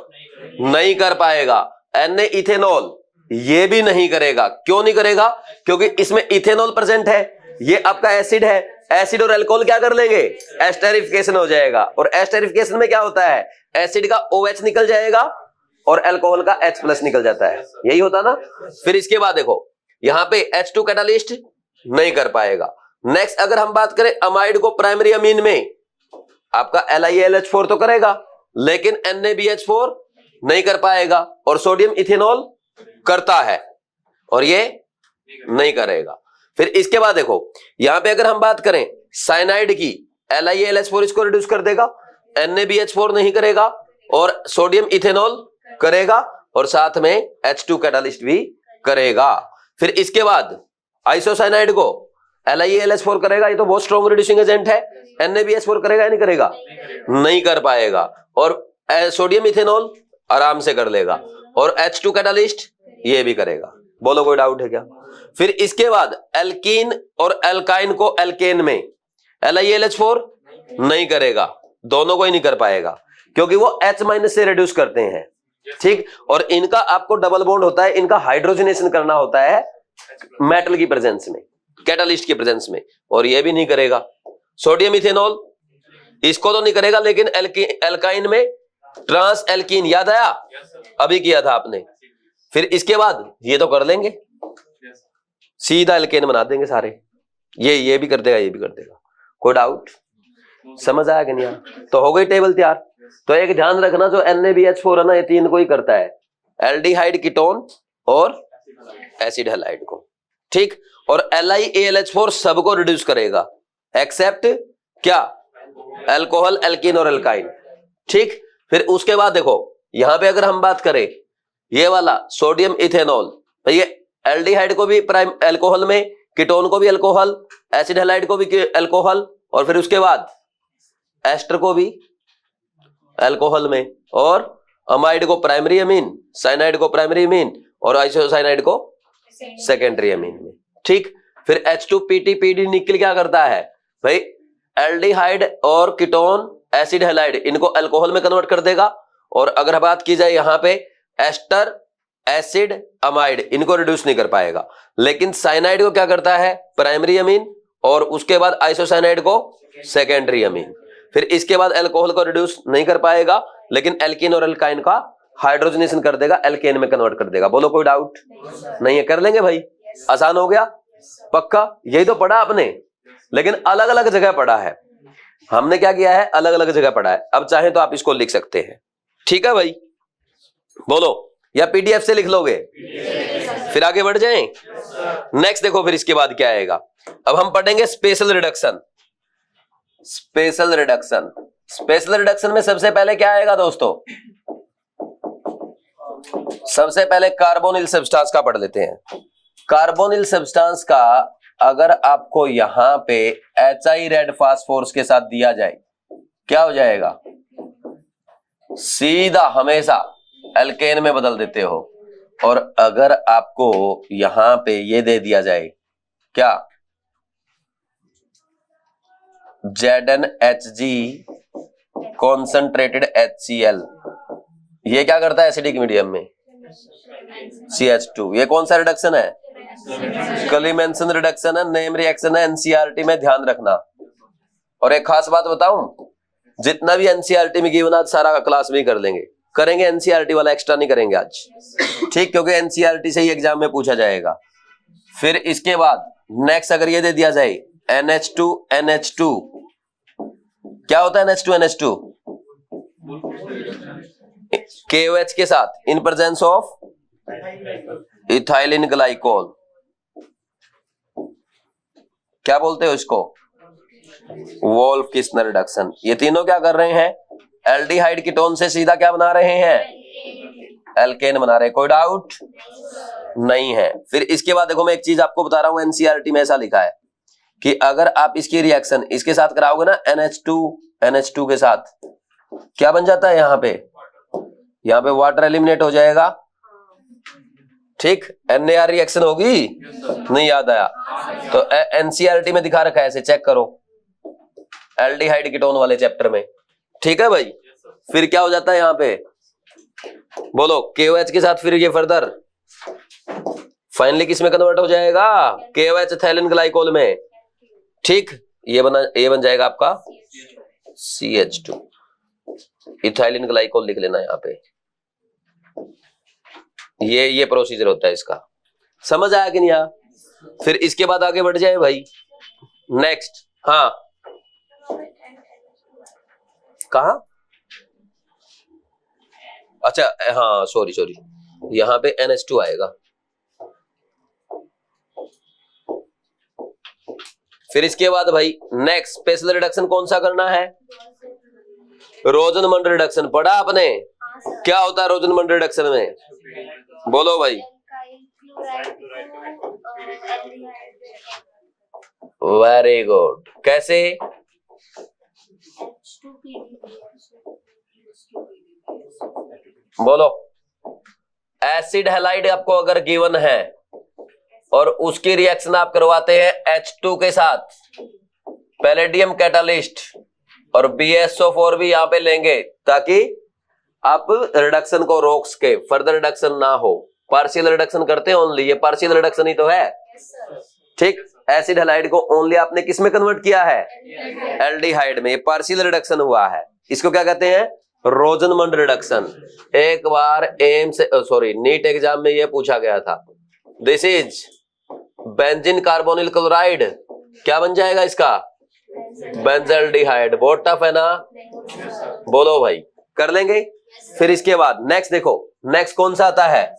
नहीं कर पाएगा, Na इथेनॉल ये भी नहीं करेगा। क्यों नहीं करेगा, क्योंकि इसमें इथेनॉल प्रेजेंट है, ये आपका एसिड है, एसिड और अल्कोहल क्या कर लेंगे, एस्टेरिफिकेशन हो जाएगा। और एस्टेरिफिकेशन में क्या होता है, एसिड का OH निकल जाएगा और अल्कोहल का H+ निकल जाता है, यही होता ना। फिर इसके बाद देखो, यहां पे H2 कैटालिस्ट नहीं कर पाएगा। नेक्स्ट अगर हम बात करें अमाइड को प्राइमरी अमीन में, आपका LiAlH4 तो करेगा, लेकिन NaBH4 नहीं कर पाएगा, और सोडियम इथेनॉल करता है, और ये नहीं करेगा। फिर इसके बाद देखो, यहां पे अगर हम बात करें साइनाइड की, LiAlH4 इसको रिड्यूस कर देगा, NaBH4 नहीं करेगा, और सोडियम इथेनॉल करेगा, और साथ में H2 कैटालिस्ट भी करेगा। फिर इसके बाद आइसोसाइनाइड को LiAlH4 करेगा, ये तो बहुत स्ट्रॉन्ग रिड्यूसिंग एजेंट है, NaBH4 करेगा या नहीं करेगा, नहीं कर पाएगा, और सोडियम इथेनॉल आराम से कर लेगा, और H2 कैटालिस्ट ये भी करेगा। बोलो कोई डाउट है क्या। फिर इसके बाद एल्कीन और एल्काइन को एल्केन में LiAlH4 नहीं करेगा, दोनों को ही नहीं कर पाएगा, क्योंकि वो H- से रिड्यूस करते हैं, ठीक। और इनका आपको डबल बॉन्ड होता है, इनका हाइड्रोजनेशन करना होता है मेटल की प्रेजेंस में, कैटालिस्ट की प्रेजेंस में, और ये भी नहीं करेगा। सोडियम इथेनॉल इसको तो नहीं करेगा, लेकिन एल्काइन में ट्रांस एल्कीन याद आया, अभी किया था आपने। फिर इसके बाद ये तो कर लेंगे, सीधा एल्केन बना देंगे सारे। ये भी कर देगा, ये भी कर देगा। कोई डाउट? समझ आया कि नहीं आया? तो हो गई टेबल तैयार। तो एक ध्यान रखना, जो NaBH4 है ना, ये तीन को ही करता है, एल्डिहाइड, कीटोन और एसिड हैलाइड को। ठीक। और LiAlH4 सबको रिड्यूस करेगा एक्सेप्ट क्या? अल्कोहल, एल्कीन और एल्काइन। ठीक। फिर उसके बाद देखो यहां पे अगर हम बात करें ये वाला सोडियम इथेनॉल, तो ये एल्डिहाइड को भी प्राइम अल्कोहल में, कीटोन को भी अल्कोहल, एसिड हैलाइड को भी अल्कोहल, और फिर उसके बाद एस्टर को भी अल्कोहल में, और अमाइड को प्राइमरी अमीन, साइनाइड को प्राइमरी अमीन और आइसोसाइनाइड को सेकेंडरी अमीन में। ठीक। फिर H2PTPD निकल क्या करता है भाई? एल्डिहाइड और कीटोन, एसिड हैलाइड, इनको अल्कोहल में कन्वर्ट कर देगा। और अगर बात की जाए यहां पे एस्टर, एसिड, अमाइड, इनको रिड्यूस नहीं कर पाएगा। लेकिन साइनाइड को क्या करता है? प्राइमरी अमीन, और उसके बाद आइसोसाइनाइड को सेकेंडरी अमीन। फिर इसके बाद अल्कोहल को रिड्यूस नहीं कर पाएगा, लेकिन एल्कीन और एल्काइन का हाइड्रोजनेशन कर देगा, एल्केन में कन्वर्ट कर देगा। बोलो कोई डाउट? नहीं है? कर लेंगे भाई? आसान हो गया? पक्का? यही तो पढ़ा आपने, लेकिन अलग अलग जगह पढ़ा है। हमने क्या किया है? अलग अलग जगह पढ़ा है। अब चाहे तो आप इसको लिख सकते हैं। ठीक है भाई? बोलो, या PDF से लिख लोगे? फिर आगे बढ़ जाएं। नेक्स्ट देखो, फिर इसके बाद क्या आएगा? अब हम पढ़ेंगे special reduction. Special reduction, special reduction में सबसे पहले क्या आएगा दोस्तों? सबसे पहले कार्बोनिल सब्सटेंस का पढ़ लेते हैं। कार्बोनिल सब्सटेंस का अगर आपको यहां पे HI रेड फास्फोरस के साथ दिया जाए, क्या हो जाएगा? सीधा हमेशा एल्केन में बदल देते हो। और अगर आपको यहां पे ये दे दिया जाए, क्या? ZnHg कॉन्सेंट्रेटेड HCl, ये क्या करता है एसिडिक मीडियम में? CH2। ये कौन सा रिडक्शन है? क्लीमेंसन रिडक्शन है, नेम रिएक्शन है, NCERT में ध्यान रखना। और एक खास बात बताऊं, जितना भी NCERT में गिवन आज सारा का क्लास में कर लेंगे, करेंगे NCERT वाला, एक्स्ट्रा नहीं करेंगे आज। ठीक, क्योंकि NCERT से ही एग्जाम में पूछा जाएगा। फिर इसके बाद नेक्स्ट अगर ये दे दिया जाए NH2NH2, क्या होता है NH2NH2? KOH के साथ in presence of ethylene glycol, क्या बोलते हो इसको? Wolff Kishner reduction. ये तीनों क्या कर रहे हैं? एल्डिहाइड कीटोन से सीधा क्या बना रहे हैं? एल्केन बना रहे हैं। कोई डाउट नहीं है? फिर इसके बाद देखो, मैं एक चीज आपको बता रहा हूं, NCERT में ऐसा लिखा है कि अगर आप इसकी रिएक्शन इसके साथ कराओगे ना, NH2 के साथ, क्या बन जाता है? यहाँ पे वाटर एलिमिनेट हो जाएगा। ठीक, NAR रिएक्शन होगी? नहीं याद आया? तो NCERT में दिखा रखा है, ऐसे चेक करो, एल्डिहाइड कीटोन वाले चैप्टर में। ठीक है भाई? फिर क्या हो जाता है यहाँ पे? बोलो, KOH के साथ फिर ये फर्दर फाइनली किस में कन्वर्ट हो जाएगा? KOH इथाइलिन ग्लाइकोल में। ठीक, ये बन जाएगा आपका CH2। इथाइलिन ग्लाइकोल लिख लेना यहाँ पे। ये प्रोसीजर होता है इसका। समझ आया कि नहीं आया? फिर इसके बाद आगे बढ़ जाए भाई। नेक्स्ट, हाँ, कहा? अच्छा, हाँ, सॉरी, यहां पे NH2 आएगा। फिर इसके बाद भाई नेक्स्ट स्पेशल रिडक्शन कौन सा करना है? रोजनमंड रिडक्शन। पढ़ा आपने? क्या होता है रोजनमंड रिडक्शन में? बोलो भाई। Very good. कैसे? बोलो। एसिड हैलाइड आपको अगर गिवन है और उसकी रिएक्शन आप करवाते हैं H2 के साथ, पैलेडियम कैटालिस्ट, और BSO4 भी यहां पे लेंगे ताकि आप रिडक्शन को रोक सके, फर्दर रिडक्शन ना हो। पार्शियल रिडक्शन करते हैं ओनली, ये पार्शियल रिडक्शन ही तो है। ठीक, एसिड हैलाइड को ओनली आपने किस में कन्वर्ट किया है? एल्डिहाइड में। ये पार्शियल रिडक्शन हुआ है, इसको क्या कहते हैं? रोजनमंड रिडक्शन। एक बार नीट एग्जाम में ये पूछा गया था, this is benzene carbonyl chloride, क्या बन जाएगा इसका? बेंजल्डिहाइड। बहुत टफ है ना? बोलो भाई, कर लेंगे। फिर इसके बाद नेक्स्ट देखो, नेक्स्ट कौन सा आता है?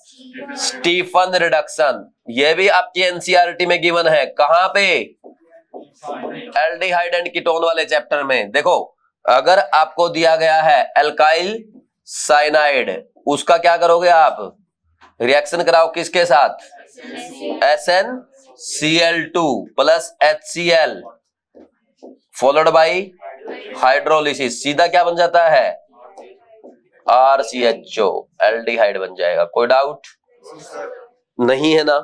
Stephen reduction. ये भी आपकी एनसीईआरटी में गिवन है। कहां पे? एल्डिहाइड एंड कीटोन वाले चैप्टर में। देखो, अगर आपको दिया गया है एल्काइल साइनाइड, उसका क्या करोगे आप? रिएक्शन कराओ किसके साथ? SnCl2 plus HCl followed by hydrolysis, सीधा क्या बन जाता है? RCHO, एल्डिहाइड बन जाएगा। कोई डाउट नहीं है ना?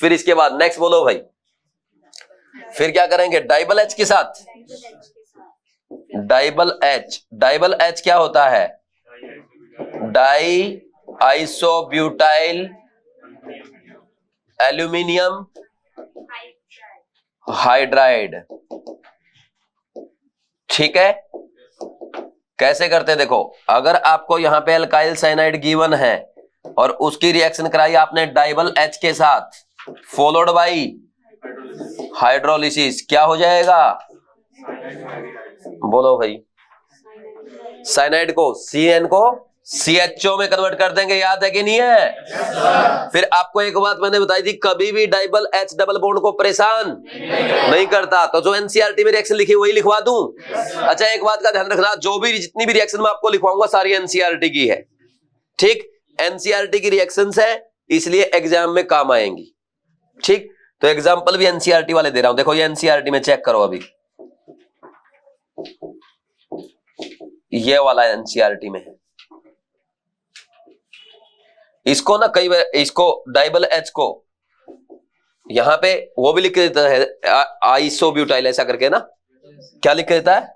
फिर इसके बाद नेक्स्ट बोलो भाई, फिर क्या करेंगे? डाइबल H के साथ डाइबल H। डाइबल H क्या होता है? Die isobutyl aluminium hydride. ठीक है, कैसे करते? देखो, अगर आपको यहां पे अल्काइल साइनाइड गिवन है और उसकी रिएक्शन कराई आपने डाइबल H के साथ फॉलोड बाई हाइड्रोलिसिस, क्या हो जाएगा? बोलो भाई, साइनाइड को CN को CHO में कन्वर्ट कर देंगे। याद है कि नहीं है? फिर आपको एक बात मैंने बताई थी, कभी भी डाइबल H डबल बॉन्ड को परेशान नहीं करता। तो जो एनसीईआरटी में रिएक्शन लिखी वही लिखवा दूं? अच्छा, एक बात का ध्यान रखना, जो भी जितनी भी रिएक्शन मैं आपको लिखवाऊंगा सारी एनसीईआरटी की है। ठीक, एनसीईआरटी की रिएक्शंस है, इसलिए एग्जाम में काम आएंगी। ठीक, तो एग्जाम्पल भी एनसीईआरटी वाले दे रहा हूं। देखो, ये एनसीईआरटी में चेक करो। अभी ये वाला एनसीईआरटी में है। इसको ना कई बार, इसको डाइबल H को यहां पे वो भी लिख के देता है आइसोब्यूटाइल, ऐसा करके ना। क्या लिख के देता है?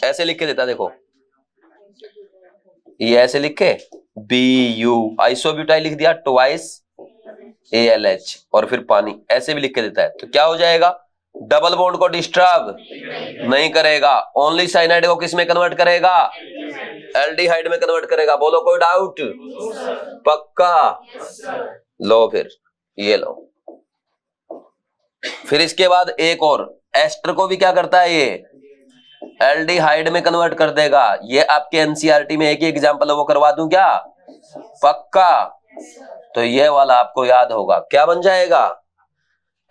ऐसे लिख के देता है। देखो, ये ऐसे लिख के BU आइसोब्यूटाइल लिख दिया, ट्वाइस ALH और फिर पानी, ऐसे भी लिख के देता है। तो क्या हो जाएगा? डबल बॉन्ड को डिस्टर्ब नहीं करेगा, ओनली साइनाइड को किस में कन्वर्ट करेगा? एल्डिहाइड में कन्वर्ट करेगा। बोलो, कोई डाउट? पक्का? लो फिर ये लो। फिर इसके बाद एक और, एस्टर को भी क्या करता है? ये एल्डिहाइड में कन्वर्ट कर देगा। ये आपके एनसीईआरटी में एक ही एग्जांपल है, वो करवा दूं क्या? पक्का? तो ये वाला आपको याद होगा, क्या बन जाएगा?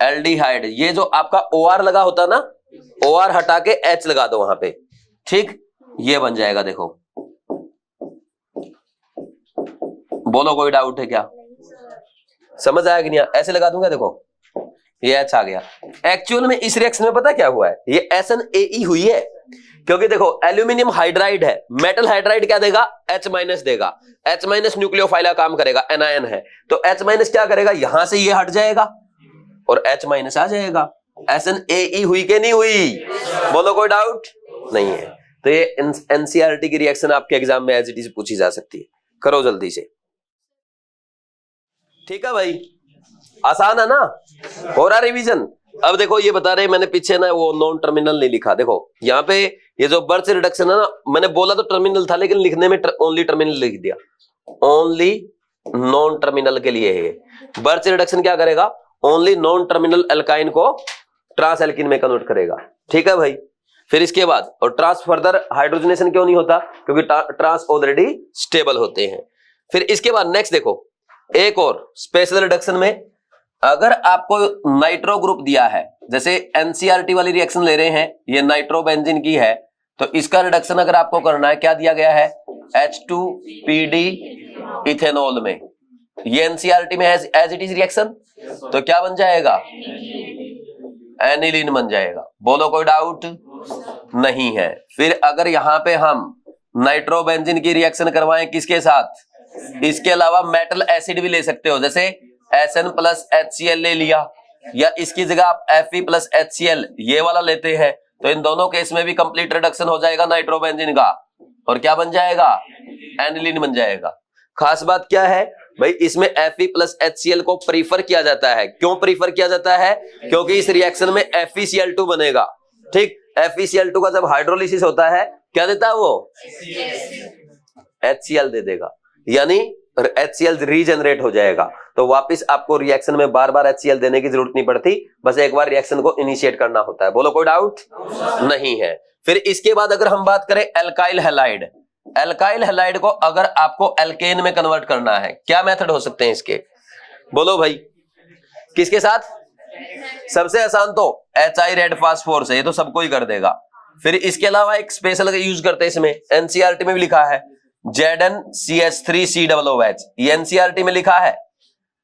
एल्डिहाइड। ये जो आपका OR लगा होता ना, OR हटा के H लगा दो वहां पे। ठीक, ये बन जाएगा। देखो, बोलो, कोई डाउट है क्या? समझ आया कि नहीं? ऐसे लगा दूंगा। देखो, ये H आ गया। एक्चुअल में इस रिएक्शन में पता क्या हुआ है? ये SnAe हुई है, क्योंकि देखो एल्यूमिनियम हाइड्राइड है, मेटल हाइड्राइड क्या देगा? H- देगा। H- न्यूक्लियोफाइल का काम करेगा, एनायन है। तो H- क्या करेगा? यहां से ये हट जाएगा और H- आ जाएगा। SnAe हुई कि नहीं हुई? बोलो, कोई डाउट नहीं है? तो ये एनसीईआरटी की रिएक्शन आपके एग्जाम में एज इट इज पूछी जा सकती है। करो जल्दी से। ठीक है भाई, आसान है ना? हो रहा रिवीजन? अब देखो, ये बता रहे मैंने पीछे ना वो नॉन टर्मिनल नहीं लिखा। देखो यहाँ पे ये जो बर्थ रिडक्शन है ना, मैंने बोला तो टर्मिनल था, लेकिन लिखने में ओनली टर्मिनल लिख दिया। ओनली नॉन टर्मिनल के लिए है। बर्थ रिडक्शन क्या करेगा? ओनली नॉन टर्मिनल एल्काइन को ट्रांस एल्किन में कन्वर्ट करेगा। ठीक है भाई। फिर इसके बाद, और ट्रांस फर्दर हाइड्रोजनेशन क्यों नहीं होता? क्योंकि ट्रांस ऑलरेडी स्टेबल होते हैं। फिर इसके बाद नेक्स्ट देखो, एक और स्पेशल रिडक्शन में, अगर आपको नाइट्रो ग्रुप दिया है, जैसे एनसीईआरटी वाली रिएक्शन ले रहे हैं, ये नाइट्रोबेंजीन की है, तो इसका रिडक्शन अगर आपको करना है, क्या दिया गया है? H2PD इथेनॉल में। ये एनसीईआरटी में एज इट इज रिएक्शन, तो क्या बन जाएगा? एनिलीन बन जाएगा। बोलो, कोई डाउट नहीं है? फिर अगर यहां पे हम नाइट्रोबेंजीन की रिएक्शन करवाएं किसके साथ? इसके अलावा मेटल एसिड भी ले सकते हो, जैसे Sn प्लस HCl ले लिया, या इसकी जगह आप Fe प्लस HCl ये वाला लेते हैं, तो इन दोनों केस में भी कंप्लीट रिडक्शन हो जाएगा नाइट्रोबेंजीन का, और क्या बन जाएगा? एनिलीन बन जाएगा। खास बात क्या है भाई, इसमें Fe प्लस HCl को प्रीफर किया जाता है। क्यों प्रीफर किया जाता है? क्योंकि इस रिएक्शन में FeCl2 बनेगा। ठीक, FeCl2 का जब हाइड्रोलिसिस होता है, क्या देता है वो? HCl दे देगा। यानी HCl रीजनरेट हो जाएगा, तो वापस आपको रिएक्शन में बार बार HCl देने की जरूरत नहीं पड़ती, बस एक बार रिएक्शन को इनिशिएट करना होता है। बोलो कोई डाउट नहीं है। फिर इसके बाद अगर हम बात करें एल्काइल हैलाइड, एल्काइल हैलाइड को अगर आपको एल्केन में कन्वर्ट करना है, क्या मेथड हो सकते हैं इसके? बोलो भाई, किसके साथ? सबसे आसान तो HI रेड फास्फोर से, ये तो सबको ही कर देगा। फिर इसके अलावा एक स्पेशल यूज करते हैं इसमें, एनसीईआरटी में भी लिखा है ZnCH3COOH, ये एनसीईआरटी में लिखा है।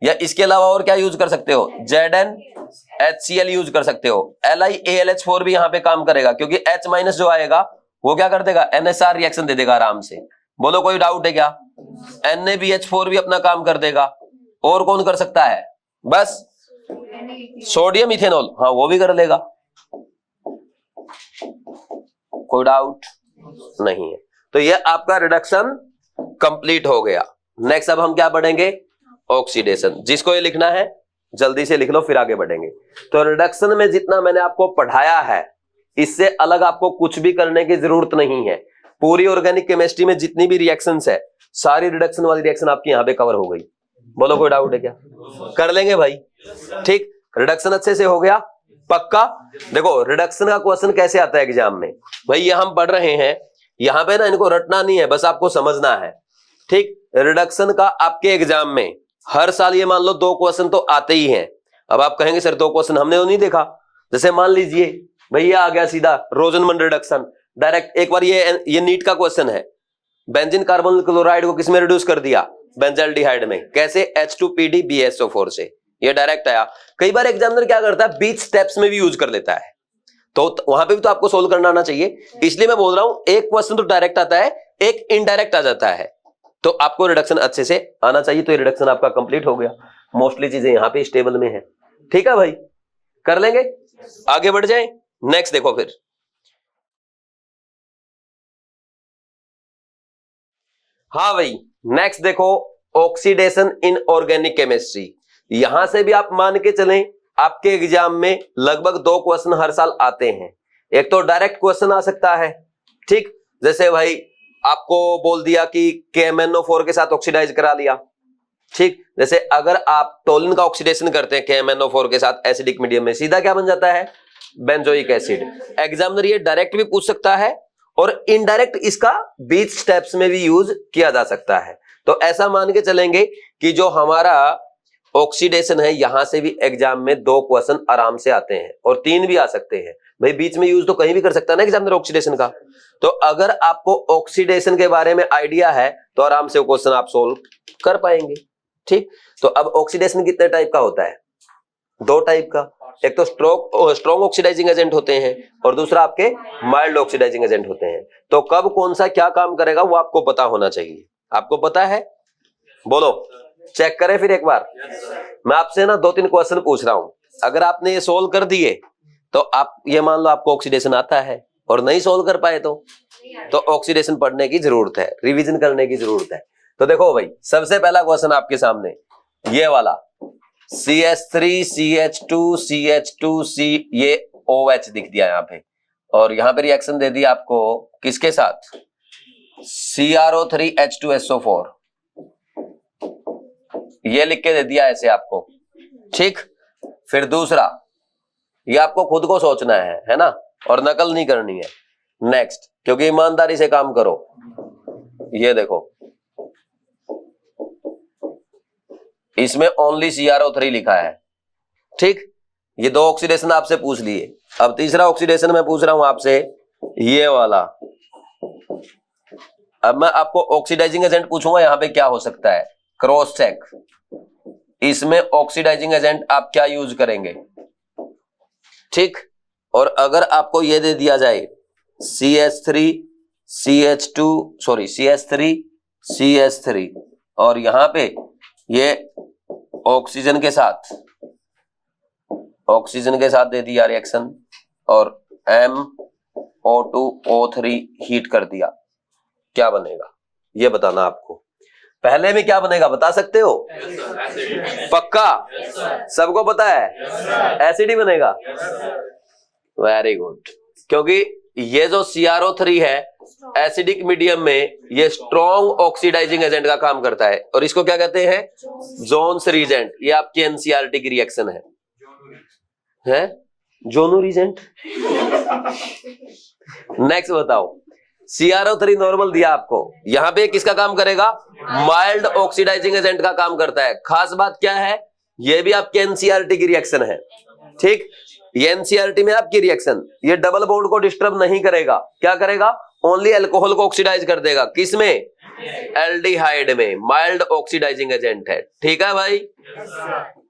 या इसके अलावा और क्या यूज कर सकते हो? ZnHCl यूज कर सकते हो। LiAlH4 भी यहां पे काम करेगा, क्योंकि H माइनस जो आएगा वो क्या कर देगा? NSR रिएक्शन दे देगा आराम से। बोलो कोई डाउट है क्या? NaBH4 भी अपना काम कर देगा। और कौन कर सकता है? बस सोडियम इथेनॉल, हाँ वो भी कर लेगा। कोई डाउट नहीं है। तो ये आपका रिडक्शन कंप्लीट हो गया। नेक्स्ट अब हम क्या पढ़ेंगे? ऑक्सीडेशन। जिसको ये लिखना है जल्दी से लिख लो, फिर आगे बढ़ेंगे। तो रिडक्शन में जितना मैंने आपको पढ़ाया है, इससे अलग आपको कुछ भी करने की जरूरत नहीं है। पूरी ऑर्गेनिक केमिस्ट्री में जितनी भी रिएक्शंस है, सारी रिडक्शन वाली रिएक्शन आपकी यहां पे कवर हो गई। बोलो कोई डाउट है क्या? कर लेंगे भाई, ठीक। रिडक्शन अच्छे से हो गया, पक्का। देखो रिडक्शन का क्वेश्चन कैसे आता है एग्जाम में, भाई ये हम पढ़ रहे हैं, यहां पे ना इनको रटना नहीं है, बस आपको समझना है, ठीक। रिडक्शन का आपके एग्जाम में हर साल ये मान लो 2 क्वेश्चन तो आते ही हैं। अब आप कहेंगे सर 2 क्वेश्चन हमने तो नहीं देखा। जैसे मान लीजिए भैया आ गया सीधा रोजनमन रिडक्शन डायरेक्ट। एक बार ये नीट का क्वेश्चन है, बेंजीन कार्बन क्लोराइड को किसमें रिड्यूस कर दिया? बेंजाल्डिहाइड में। कैसे? H2PdBSO4 से। ये डायरेक्ट आया। कई बार एग्जामिनर क्या करता है, बीच स्टेप्स में भी यूज कर लेता है, तो वहां पे भी तो आपको सोल्व करना आना चाहिए। इसलिए मैं बोल रहा हूं एक क्वेश्चन तो डायरेक्ट आता है, एक इनडायरेक्ट आ जाता है, तो आपको रिडक्शन अच्छे से आना चाहिए। तो ये रिडक्शन आपका कंप्लीट हो गया। मोस्टली चीजें यहां पे स्टेबल में है, ठीक है भाई, कर लेंगे, आगे बढ़ जाए। नेक्स्ट देखो फिर, हाँ भाई नेक्स्ट देखो, ऑक्सीडेशन इन ऑर्गेनिक केमिस्ट्री। यहां से भी आप मान के चलें आपके एग्जाम में लगभग 2 क्वेश्चन हर साल आते हैं। एक तो डायरेक्ट क्वेश्चन आ सकता है, ठीक। जैसे भाई आपको बोल दिया कि KMnO4 के साथ ऑक्सीडाइज करा लिया, ठीक। जैसे अगर आप टोलिन का ऑक्सीडेशन करते हैं KMnO4 के साथ एसिडिक मीडियम में, सीधा क्या बन जाता है? Benzoic acid. एग्जामिनर ये डायरेक्ट भी पूछ सकता है और इनडायरेक्ट इसका बीच स्टेप्स में भी यूज किया जा सकता है। तो ऐसा मान के चलेंगे कि जो हमारा ऑक्सीडेशन है, यहां से भी एग्जाम में 2 क्वेश्चन आराम से आते हैं और 3 भी आ सकते हैं। भाई बीच में यूज तो कहीं भी कर सकता है ना एग्जामिनर ऑक्सीडेशन का। तो अगर आपको ऑक्सीडेशन के बारे में आइडिया है तो आराम से वो क्वेश्चन आप सोल्व कर पाएंगे, ठीक। तो अब ऑक्सीडेशन कितने टाइप का होता है? 2 टाइप का। एक तो स्ट्रॉन्ग ऑक्सीडाइजिंग एजेंट होते हैं और दूसरा आपके माइल्ड ऑक्सीडाइजिंग एजेंट होते हैं। तो कब कौन सा क्या काम करेगा वो आपको पता होना चाहिए। आपको पता है? बोलो, चेक करें फिर एक बार। मैं आपसे ना 2-3 क्वेश्चन पूछ रहा हूं, अगर आपने ये सोल्व कर दिए तो आप ये मान लो आपको ऑक्सीडेशन आता है, और नहीं सोल्व कर पाए तो ऑक्सीडेशन पढ़ने की जरूरत है, रिवीजन करने की जरूरत है। तो देखो भाई, सबसे पहला क्वेश्चन आपके सामने ये वाला, CH3CH2CH2C, ये OH दिख दिया यहाँ पे, और यहाँ पे रिएक्शन दे दी आपको किसके साथ? CrO3H2SO4, ये लिख के दे दिया ऐसे आपको, ठीक। फिर दूसरा, ये आपको खुद को सोचना है ना, और नकल नहीं करनी है। नेक्स्ट, क्योंकि ईमानदारी से काम करो। ये देखो, इसमें ओनली CrO3 लिखा है, ठीक। ये 2 ऑक्सीडेशन आपसे पूछ लिए। अब तीसरा ऑक्सीडेशन मैं पूछ रहा हूं आपसे, ये वाला। अब मैं आपको ऑक्सीडाइजिंग एजेंट पूछूंगा, यहां पे क्या हो सकता है, क्रॉस चेक। इसमें ऑक्सीडाइजिंग एजेंट आप क्या यूज करेंगे, ठीक। और अगर आपको यह दे दिया जाए CH3 और यहां पे ये ऑक्सीजन के साथ दे दिया रिएक्शन, और MO2O3 हीट कर दिया, क्या बनेगा ये बताना आपको। पहले में क्या बनेगा बता सकते हो? पक्का? सबको पता है? एसिड ही बनेगा। वेरी गुड, क्योंकि ये जो CrO3 है एसिडिक मीडियम में ये स्ट्रॉन्ग ऑक्सीडाइजिंग एजेंट का काम करता है और इसको क्या कहते हैं? Jones reagent. ये आपकी एनसीईआरटी की रिएक्शन है जोनो रीजेंट। नेक्स्ट बताओ, CrO3 नॉर्मल दिया आपको, यहां पे किसका काम करेगा? माइल्ड ऑक्सीडाइजिंग एजेंट का काम करता है। खास बात क्या है, ये भी आपके एनसीईआरटी की रिएक्शन है, ठीक। ये एनसीईआरटी में आपकी रिएक्शन, ये डबल बॉन्ड को डिस्टर्ब नहीं करेगा। क्या करेगा? ओनली अल्कोहल को ऑक्सीडाइज कर देगा। किसमें? एल्डिहाइड में। माइल्ड ऑक्सीडाइजिंग एजेंट है, ठीक है भाई।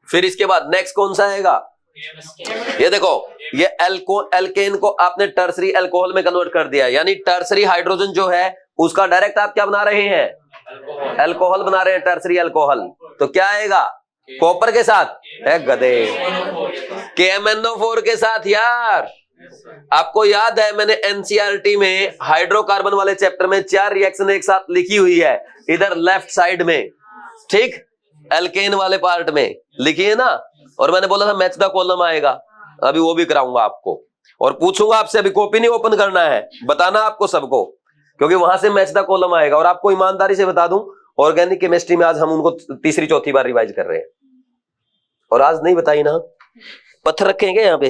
फिर इसके बाद नेक्स्ट कौन सा आएगा? ये देखो, ये एल्केन को आपने टर्सरी अल्कोहल में कन्वर्ट कर दिया, यानी टर्सरी हाइड्रोजन जो है उसका डायरेक्ट आप क्या बना रहे हैं? अल्कोहल बना रहे हैं, टर्सरी अल्कोहल। तो क्या आएगा? कॉपर के साथ है गधे, KMnO4 के साथ। यार आपको याद है मैंने एनसीईआरटी में हाइड्रोकार्बन वाले चैप्टर में 4 रिएक्शन एक साथ लिखी हुई है, इधर लेफ्ट साइड में, ठीक, एल्केन वाले पार्ट में लिखी है ना। और मैंने बोला था मैच द कॉलम आएगा, अभी वो भी कराऊंगा आपको और पूछूंगा आपसे। अभी कॉपी नहीं ओपन करना है, बताना आपको सबको, क्योंकि वहां से मैच द कॉलम आएगा। और आपको ईमानदारी से बता दूं, ऑर्गेनिक केमिस्ट्री में आज हम उनको तीसरी चौथी बार रिवाइज कर रहे हैं। और आज नहीं बताई ना, पत्थर रखेंगे यहाँ पे,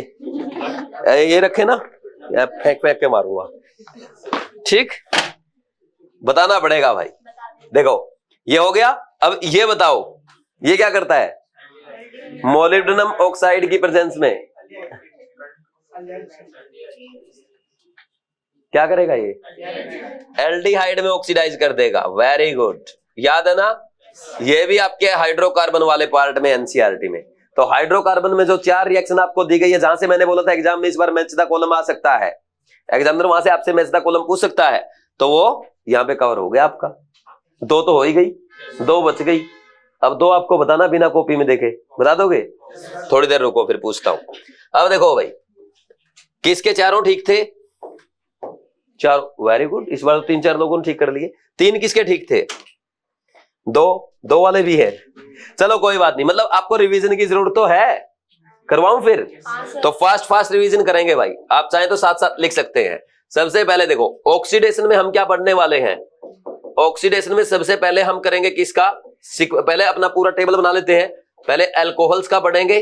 ये रखे ना, फेंक फेंक के मारूंगा, ठीक। बताना पड़ेगा भाई। देखो ये हो गया। अब ये बताओ ये क्या करता है? मोलिब्डेनम ऑक्साइड की प्रेजेंस में क्या करेगा? ये एल्डिहाइड में ऑक्सीडाइज कर देगा। वेरी गुड, याद है ना। ये भी आपके हाइड्रोकार्बन वाले पार्ट में एनसीईआरटी में। तो हाइड्रोकार्बन में जो 4 रिएक्शन आपको दी गई है, जहां से मैंने बोला था एग्जाम में इस बार मैच द कॉलम आ सकता है, एग्जामिनर वहां से आपसे मैच द कॉलम पूछ सकता है, तो वो यहाँ पे कवर हो गया आपका। 2 तो हो ही गई, 2 बच गई। अब 2 आपको बताना बिना कॉपी में देखे, बता दोगे? थोड़ी देर रुको फिर पूछता हूं। अब देखो भाई, किसके चारों ठीक थे? 4। वेरी गुड, इस बार तो 3-4 लोगों ने ठीक कर लिए। 3 किसके ठीक थे? 2 वाले भी है। चलो कोई बात नहीं, मतलब आपको रिवीजन की जरूरत तो है, करवाऊं फिर? तो फास्ट रिवीजन करेंगे भाई। आप चाहें तो साथ साथ लिख सकते हैं। सबसे पहले देखो, ऑक्सीडेशन में हम क्या पढ़ने वाले हैं? ऑक्सीडेशन में सबसे पहले हम करेंगे किसका? पहले अपना पूरा टेबल बना लेते हैं। पहले अल्कोहल्स का पढ़ेंगे,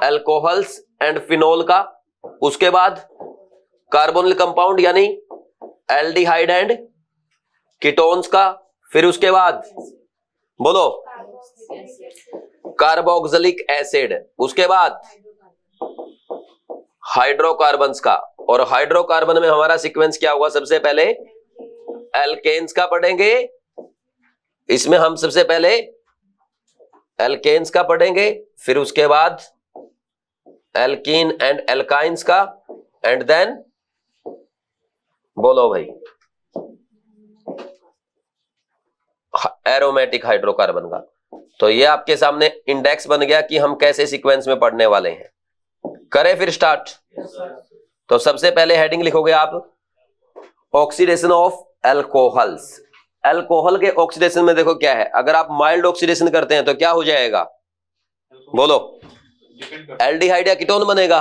अल्कोहल्स एंड फिनोल का। उसके बाद कार्बोनिल कंपाउंड यानी एल्डिहाइड एंड कीटोन्स का। फिर उसके बाद बोलो कार्बोक्सिलिक एसिड। उसके बाद हाइड्रोकार्बन्स का। और हाइड्रोकार्बन में हमारा सीक्वेंस क्या होगा? सबसे पहले एल्केन्स का पढ़ेंगे। इसमें हम सबसे पहले एल्केन्स का पढ़ेंगे, फिर उसके बाद एल्कीन एंड एल्काइंस का, एंड देन बोलो भाई एरोमेटिक हाइड्रोकार्बन का। तो ये आपके सामने इंडेक्स बन गया कि हम कैसे सीक्वेंस में पढ़ने वाले हैं। करें फिर स्टार्ट। तो सबसे पहले हेडिंग लिखोगे आप, ऑक्सीडेशन ऑफ अल्कोहल्स। अल्कोहल के ऑक्सीडेशन में देखो क्या है, अगर आप माइल्ड ऑक्सीडेशन करते हैं तो क्या हो जाएगा? बोलो, एल्डिहाइड या कीटोन बनेगा,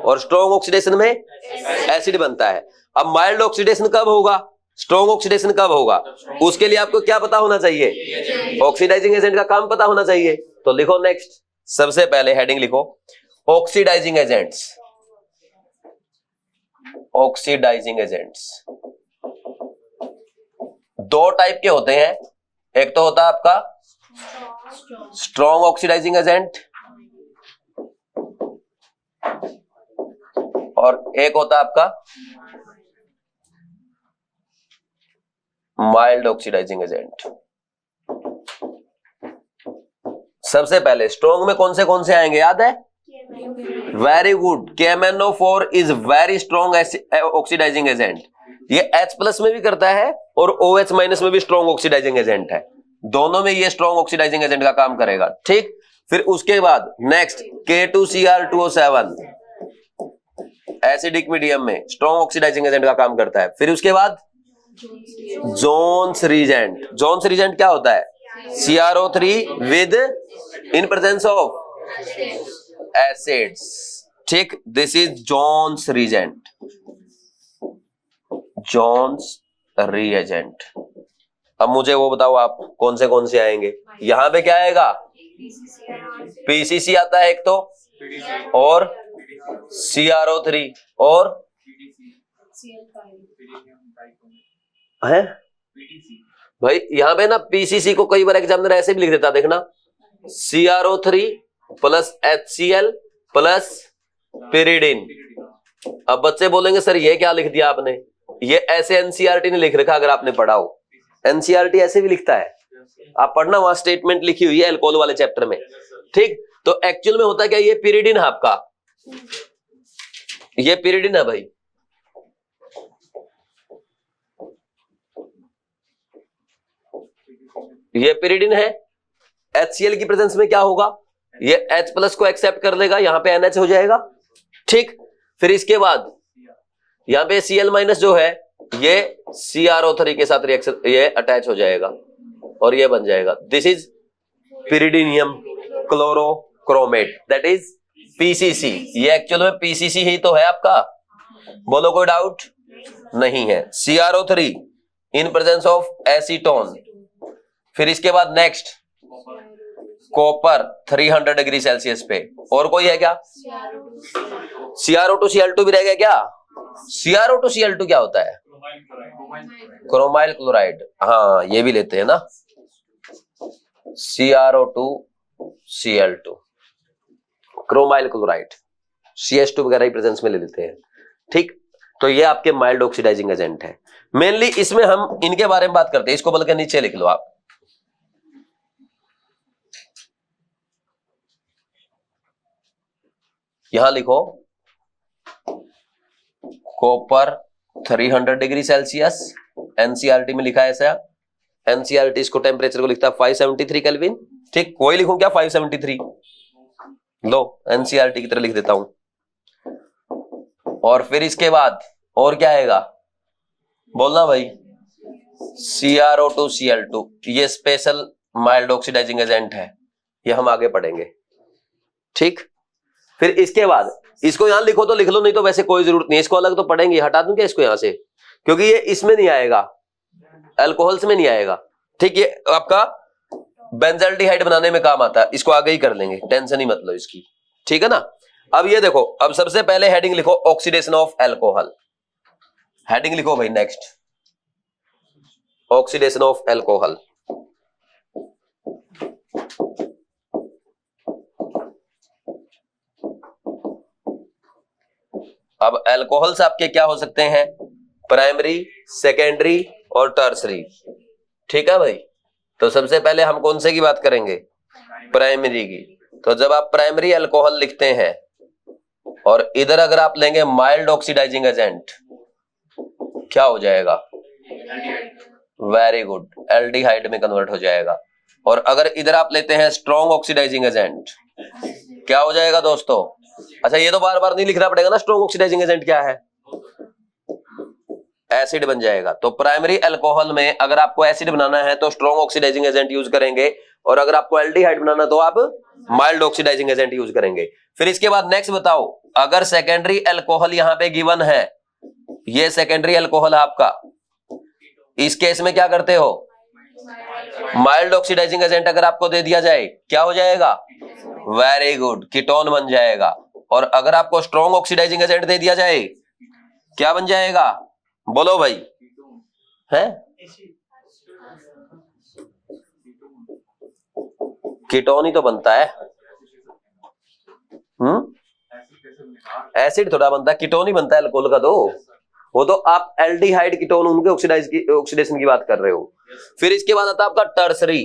और स्ट्रॉन्ग ऑक्सीडेशन में एसिड बनता है। अब माइल्ड ऑक्सीडेशन कब होगा, स्ट्रॉन्ग ऑक्सीडेशन कब होगा, उसके लिए आपको क्या पता होना चाहिए? ऑक्सीडाइजिंग एजेंट का काम पता होना चाहिए। तो लिखो नेक्स्ट, सबसे पहले हेडिंग लिखो oxidising agents. Oxidising agents 2 type के होते हैं, एक तो होता है आपका स्ट्रॉन्ग ऑक्सीडाइजिंग एजेंट और एक होता है आपका माइल्ड ऑक्सीडाइजिंग एजेंट। सबसे पहले स्ट्रॉन्ग में कौन से आएंगे, याद है? Very good, KMnO4 is very strong oxidising agent. ये H+ में भी करता है और OH- में भी स्ट्रॉन्ग ऑक्सीडाइजिंग एजेंट है। दोनों में ये स्ट्रॉन्ग ऑक्सीडाइजिंग एजेंट का काम करेगा, ठीक। फिर उसके बाद नेक्स्ट K2Cr2O7 एसिडिक मीडियम में स्ट्रॉन्ग ऑक्सीडाइजिंग एजेंट का काम करता है। फिर उसके बाद जोन्स रीजेंट। जोन्स रीजेंट क्या होता है? CrO3 with in presence of acids, ठीक। This is Jones reagent. Jones reagent. अब मुझे वो बताओ आप कौन से आएंगे। यहां पे क्या आएगा, पीसीसी आता है एक तो, और CrO3 और है भाई। यहां पे ना पीसीसी को कई बार एग्जामिनर ऐसे भी लिख देता, देखना CrO3 plus HCl plus pyridine. अब बच्चे बोलेंगे सर ये क्या लिख दिया आपने, ये ऐसे एनसीईआरटी ने लिख रखा, अगर आपने पढ़ा हो एनसीईआरटी ऐसे भी लिखता है, आप पढ़ना, वहां स्टेटमेंट लिखी हुई है अल्कोहल वाले चैप्टर में। ठीक, तो एक्चुअल में होता क्या, ये पिरिडिन है आपका, ये पिरिडिन है भाई। ये पिरिडिन है। HCl की प्रेजेंस में क्या होगा, ये H प्लस को एक्सेप्ट कर लेगा, यहां पे NH हो जाएगा। ठीक, फिर इसके बाद यहां पे Cl माइनस जो है ये CrO3 के साथ रिएक्शन, ये अटैच हो जाएगा और ये बन जाएगा, this is pyridinium chlorochromate, that is PCC। ये एक्चुअल में PCC ही तो है आपका, बोलो कोई डाउट नहीं है। CrO3 in presence of acetone. फिर इसके बाद नेक्स्ट कॉपर 300 डिग्री सेल्सियस पे, और कोई है क्या, CrO2 Cl2 भी रह गया क्या। CrO2 Cl2 क्या होता है, क्रोमाइल क्लोराइड, हाँ ये भी लेते हैं ना, CrO2 Cl2 chromyl chloride, CH2 वगैरह ही प्रेजेंस में ले लेते हैं। ठीक, तो ये आपके माइल्ड ऑक्सीडाइजिंग एजेंट है। मेनली इसमें हम इनके बारे में बात करते हैं, इसको बल्कि नीचे लिख लो आप, यहां लिखो कॉपर 300 डिग्री सेल्सियस, एनसीईआरटी में लिखा है ऐसा, एनसीईआरटी इसको टेम्परेचर को लिखता है 573 केल्विन। ठीक, कोई लिखूं क्या 573, लो एनसीईआरटी की तरह लिख देता हूं। और फिर इसके बाद और क्या आएगा, बोलना भाई, CrO2 Cl2, ये स्पेशल माइल्ड ऑक्सीडाइजिंग एजेंट है, ये हम आगे पढ़ेंगे। ठीक, फिर इसके बाद इसको यहां लिखो तो लिख लो, नहीं तो वैसे कोई जरूरत नहीं, इसको अलग तो पढ़ेंगे, हटा दूं क्या इसको यहां से, क्योंकि ये इसमें नहीं आएगा, अल्कोहल्स में नहीं आएगा। ठीक, ये आपका बेंजल्डिहाइड बनाने में काम आता है, इसको आगे ही कर लेंगे, टेंशन ही मत लो इसकी। ठीक है ना। अब ये देखो, अब सबसे पहले हेडिंग लिखो ऑक्सीडेशन ऑफ अल्कोहल, हेडिंग लिखो भाई नेक्स्ट, ऑक्सीडेशन ऑफ अल्कोहल। अब अल्कोहल्स आपके क्या हो सकते हैं, प्राइमरी, सेकेंडरी और टर्सरी। ठीक है भाई, तो सबसे पहले हम कौन से की बात करेंगे, प्राइमरी की। तो जब आप प्राइमरी अल्कोहल लिखते हैं और इधर अगर आप लेंगे माइल्ड ऑक्सीडाइजिंग एजेंट, क्या हो जाएगा, वेरी गुड, एल्डिहाइड में कन्वर्ट हो जाएगा। और अगर इधर आप लेते हैं स्ट्रॉन्ग ऑक्सीडाइजिंग एजेंट, क्या हो जाएगा दोस्तों। अच्छा, ये तो बार बार नहीं लिखना पड़ेगा ना, स्ट्रॉन्ग ऑक्सीडाइजिंग एजेंट क्या है, एसिड बन जाएगा। तो प्राइमरी अल्कोहल में अगर आपको एसिड बनाना है तो स्ट्रॉन्ग ऑक्सीडाइजिंग एजेंट यूज करेंगे, और अगर आपको एल्डिहाइड बनाना तो आप माइल्ड ऑक्सीडाइजिंग एजेंट यूज करेंगे। फिर इसके बाद नेक्स्ट बताओ, अगर सेकेंडरी अल्कोहल यहां पे गिवन है, ये सेकेंडरी अल्कोहल आपका, इस केस में क्या करते हो, माइल्ड ऑक्सीडाइजिंग एजेंट अगर आपको दे दिया जाए, क्या हो जाएगा, वेरी गुड, कीटोन बन जाएगा। और अगर आपको स्ट्रॉन्ग ऑक्सीडाइजिंग एजेंट दे दिया जाए, क्या बन जाएगा, बोलो भाई, है कीटोन ही तो बनता है। एसिड थोड़ा बनता है, कीटोन ही बनता है अल्कोहल का, तो वो तो आप एल्डिहाइड कीटोन उनके ऑक्सीडेशन की बात कर रहे हो। फिर इसके बाद आता है आपका टर्सरी।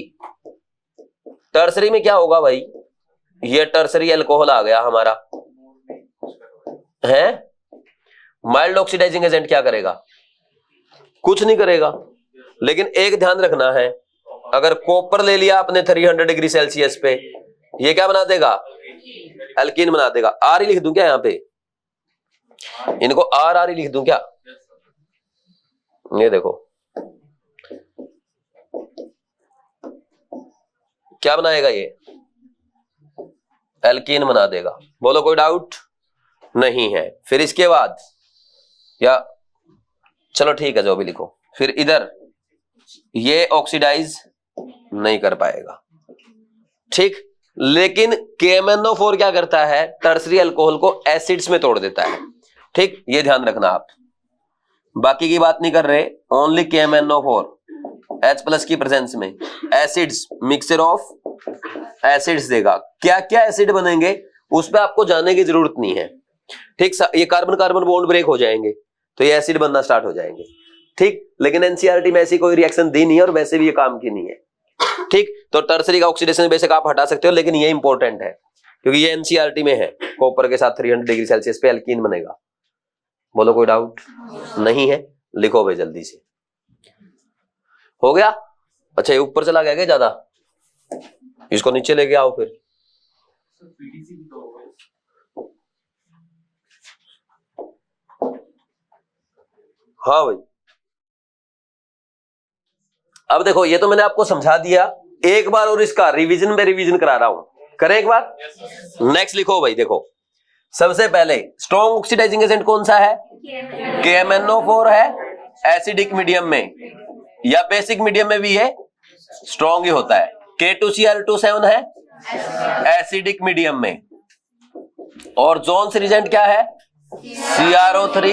टर्सरी में क्या होगा भाई, ये टर्सरी अल्कोहल आ गया हमारा, है माइल्ड ऑक्सीडाइजिंग एजेंट क्या करेगा, कुछ नहीं करेगा। लेकिन एक ध्यान रखना है, अगर कॉपर ले लिया आपने 300 डिग्री सेल्सियस पे, ये क्या बना देगा, एल्कीन बना देगा। आर ही लिख दूं क्या यहां पे, इनको आर आर ही लिख दूं क्या, ये देखो क्या बनाएगा, ये एल्कीन बना देगा, बोलो कोई डाउट नहीं है। फिर इसके बाद या चलो ठीक है, जो भी लिखो। फिर इधर ये ऑक्सीडाइज नहीं कर पाएगा, ठीक। लेकिन KMnO4 क्या करता है, टर्सरी अल्कोहल को एसिड्स में तोड़ देता है, ठीक। ये ध्यान रखना आप, बाकी की बात नहीं कर रहे, ओनली KMnO4 H+ की प्रेजेंस में एसिड्स, मिक्सचर ऑफ एसिड्स देगा। क्या क्या एसिड बनेंगे उस पर आपको जानने की जरूरत नहीं है, ठीक। ये कार्बन कार्बन बॉन्ड ब्रेक हो जाएंगे तो ये एसिड बनना स्टार्ट हो जाएंगे, ठीक। लेकिन एनसीईआरटी में ऐसी कोई रिएक्शन दी नहीं है और वैसे भी ये काम की नहीं है, ठीक। तो टर्सरी का ऑक्सीडेशन बेशक आप हटा सकते हो, लेकिन ये इंपॉर्टेंट है क्योंकि ये एनसीईआरटी में है। कॉपर के साथ 300 डिग्री सेल्सियस पे एल्कीन बनेगा। बोलो कोई डाउट नहीं है, लिखो भाई जल्दी से। हो गया? अच्छा ये ऊपर चला गया क्या ज्यादा, इसको नीचे लेके आओ फिर। हाँ भाई, अब देखो ये तो मैंने आपको समझा दिया एक बार, और इसका रिवीजन में रिवीजन करा रहा हूं, करें एक बार। नेक्स्ट लिखो भाई, देखो सबसे पहले स्ट्रॉन्ग ऑक्सीडाइजिंग एजेंट कौन सा है, KMnO4 है, एसिडिक मीडियम में या बेसिक मीडियम में भी है स्ट्रॉन्ग ही होता है। K2Cr2 है एसिडिक मीडियम में, और जोन्स रिजेंट क्या है, CrO3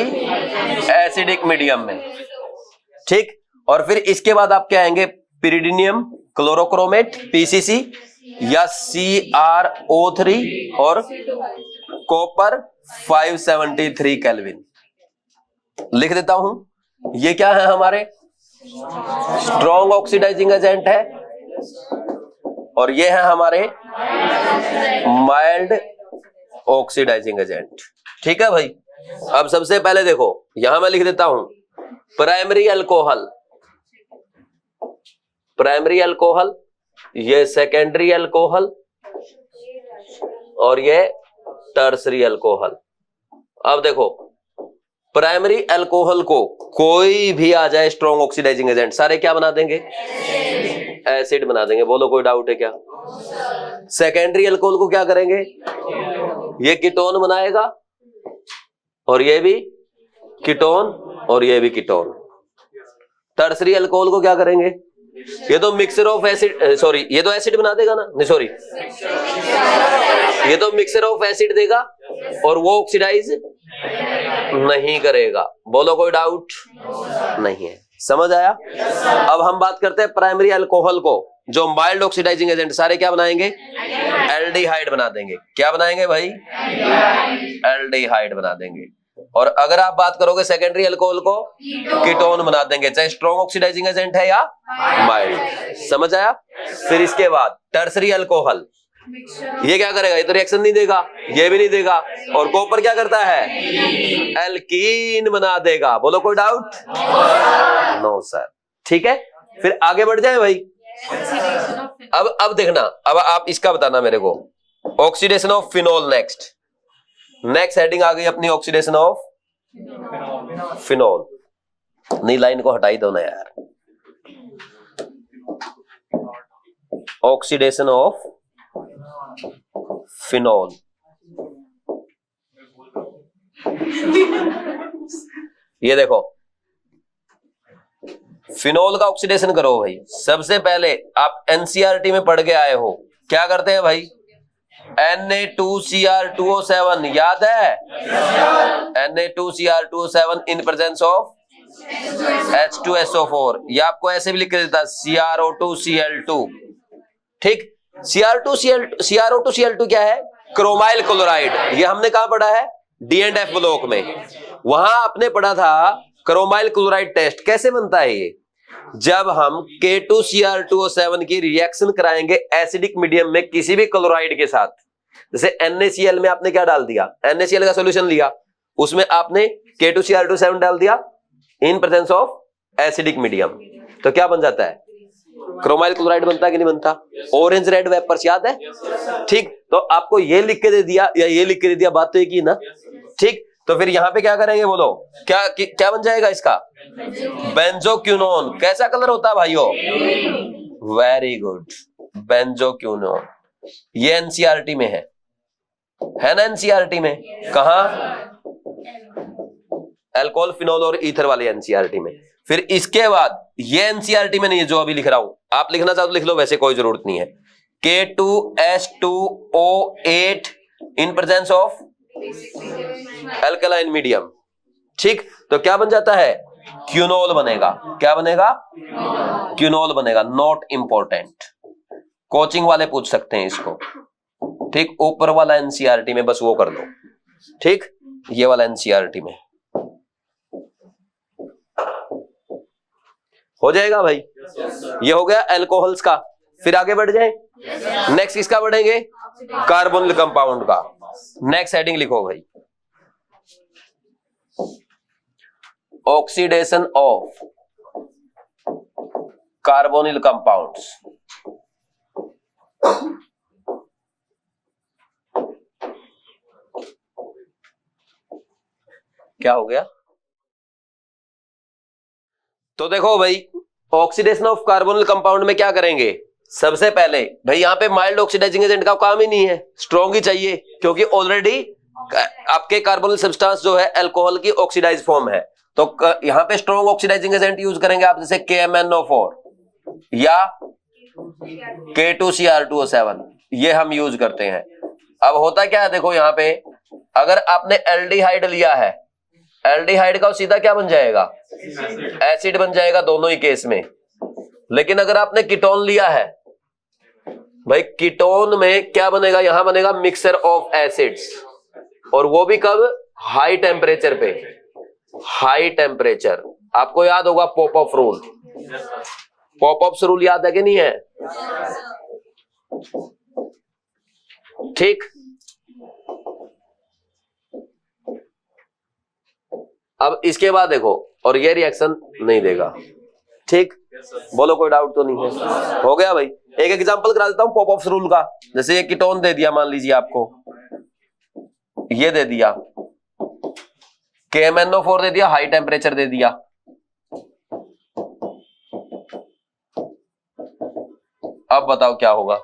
एसिडिक मीडियम में, ठीक। और फिर इसके बाद आप क्या आएंगे, पिरिडीनियम क्लोरोक्रोमेट PCC या CrO3 और कॉपर 573 केल्विन। लिख देता हूं, ये क्या है हमारे स्ट्रॉन्ग ऑक्सीडाइजिंग एजेंट है, और ये है हमारे माइल्ड ऑक्सीडाइजिंग एजेंट, ठीक है भाई। अब सबसे पहले देखो यहां मैं लिख देता हूं प्राइमरी अल्कोहल, प्राइमरी अल्कोहल, ये सेकेंडरी अल्कोहल और ये टर्सरी अल्कोहल। अब देखो प्राइमरी अल्कोहल को कोई भी आ जाए स्ट्रॉन्ग ऑक्सीडाइजिंग एजेंट, सारे क्या बना देंगे, एसिड बना देंगे। बोलो कोई डाउट है क्या? सेकेंडरी अल्कोहल को क्या करेंगे, ये कीटोन बनाएगा और ये भी कीटोन और ये भी कीटोन। टर्सरी अल्कोहल को क्या करेंगे, ये तो मिक्सचर ऑफ एसिड, सॉरी ये तो एसिड बना देगा ना, नहीं सॉरी, ये तो मिक्सचर ऑफ एसिड देगा और वो ऑक्सीडाइज नहीं करेगा। बोलो कोई डाउट नहीं है, समझ आया? अब हम बात करते हैं प्राइमरी अल्कोहल को, जो माइल्ड ऑक्सीडाइजिंग एजेंट सारे क्या बनाएंगे, एल्डिहाइड बना देंगे। क्या बनाएंगे भाई, एल्डिहाइड बना देंगे। और अगर आप बात करोगे सेकेंडरी अल्कोहल को, कीटोन बना देंगे, चाहे स्ट्रॉन्ग ऑक्सीडाइजिंग एजेंट है या माइल्ड। समझ आया? फिर इसके बाद टर्सरी अल्कोहल, ये क्या करेगा, ये तो रिएक्शन नहीं देगा, ये भी नहीं देगा, और कॉपर क्या करता है, एल्कीन बना देगा। बोलो कोई डाउट? नो सर, ठीक है। फिर आगे बढ़ जाए भाई। अब देखना, अब आप इसका बताना मेरे को, oxidation of phenol. Next heading आ गई अपनी, ऑक्सीडेशन ऑफ फिनोल। नहीं लाइन को हटाई दो ना यार। ऑक्सीडेशन ऑफ फिनोल, ये देखो फिनोल का ऑक्सीडेशन करो भाई। सबसे पहले आप एनसीईआरटी में पढ़ के आए हो, क्या करते हैं भाई, Na2Cr2O7, याद है? Na2Cr2O7 in presence of H2SO4, ये आपको ऐसे भी लिख के देता CrO2Cl2, ठीक। CrO2Cl2 क्या है, क्रोमाइल क्लोराइड। ये हमने कहां पढ़ा है, D&F ब्लॉक में। वहां आपने पढ़ा था क्रोमाइल क्लोराइड टेस्ट कैसे बनता है। ये जब हम K2Cr2O7 की रिएक्शन कराएंगे एसिडिक मीडियम में किसी भी क्लोराइड के साथ, जैसे NaCl में आपने क्या डाल दिया, NaCl का सॉल्यूशन लिया, उसमें आपने K2Cr2O7 डाल दिया इन प्रेजेंस ऑफ एसिडिक मीडियम, तो क्या बन जाता है, क्रोमाइल क्लोराइड बनता है कि नहीं बनता? ऑरेंज रेड वेपर्स, याद है? ठीक। तो आपको ये लिख के दे दिया या ये लिख के दे दिया, बात तो एक ही ना, ठीक। तो फिर यहां पे क्या करेंगे, बोलो क्या बन जाएगा इसका, बेंजोक्विनोन। कैसा कलर होता है भाइयों, वेरी गुड, बेंजोक्विनोन। ये एनसीईआरटी में है ना, एनसीईआरटी में कहा, अल्कोहल, फिनोल और ईथर वाले एनसीईआरटी में। फिर इसके बाद ये एनसीईआरटी में नहीं है जो अभी लिख रहा हूं, आप लिखना चाहो तो लिख लो, वैसे कोई जरूरत नहीं है। K2H2O8 in presence of alkaline medium. ठीक, तो क्या बन जाता है? क्यूनोल बनेगा। क्या बनेगा? क्यूनोल बनेगा। नॉट इंपॉर्टेंट, कोचिंग वाले पूछ सकते हैं इसको। ठीक, ऊपर वाला एनसीईआरटी में बस वो कर लो। ठीक, ये वाला एनसीईआरटी में हो जाएगा भाई। ये हो गया अल्कोहल्स का। फिर आगे बढ़ जाए, नेक्स्ट किसका बढ़ेंगे? कार्बोनिल कंपाउंड का। नेक्स्ट हेडिंग लिखो भाई, ऑक्सीडेशन ऑफ कार्बोनिल कंपाउंड्स। क्या हो गया? तो देखो भाई, ऑक्सीडेशन ऑफ कार्बोनिल कंपाउंड में क्या करेंगे? सबसे पहले भाई यहां पे माइल्ड ऑक्सीडाइजिंग एजेंट का काम ही नहीं है, स्ट्रॉन्ग ही चाहिए, क्योंकि ऑलरेडी आपके कार्बोनिल सब्सटेंस जो है अल्कोहल की ऑक्सीडाइज फॉर्म है। तो यहां पे स्ट्रॉन्ग ऑक्सीडाइजिंग एजेंट यूज करेंगे आप, जैसे KMnO4 या K2Cr2O7, ये हम यूज करते हैं। अब होता क्या है, देखो यहां पे अगर आपने एल्डिहाइड लिया है, एल्डिहाइड का सीधा क्या बन जाएगा? एसिड बन जाएगा दोनों ही केस में। लेकिन अगर आपने कीटोन लिया है भाई, कीटोन में क्या बनेगा? यहां बनेगा मिक्सचर ऑफ एसिड्स, और वो भी कब? हाई टेम्परेचर पे। हाई टेम्परेचर, आपको याद होगा पॉप-अप रूल। पॉप-अप रूल याद है कि नहीं है? ठीक, अब इसके बाद देखो, और ये रिएक्शन नहीं देगा। ठीक, बोलो कोई डाउट तो नहीं है? हो गया भाई। एक एग्जांपल करा देता हूं पॉप-अप रूल का। जैसे ये कीटोन दे दिया, मान लीजिए आपको ये दे दिया, KMnO4 दे दिया, हाई टेम्परेचर दे दिया। अब बताओ क्या होगा?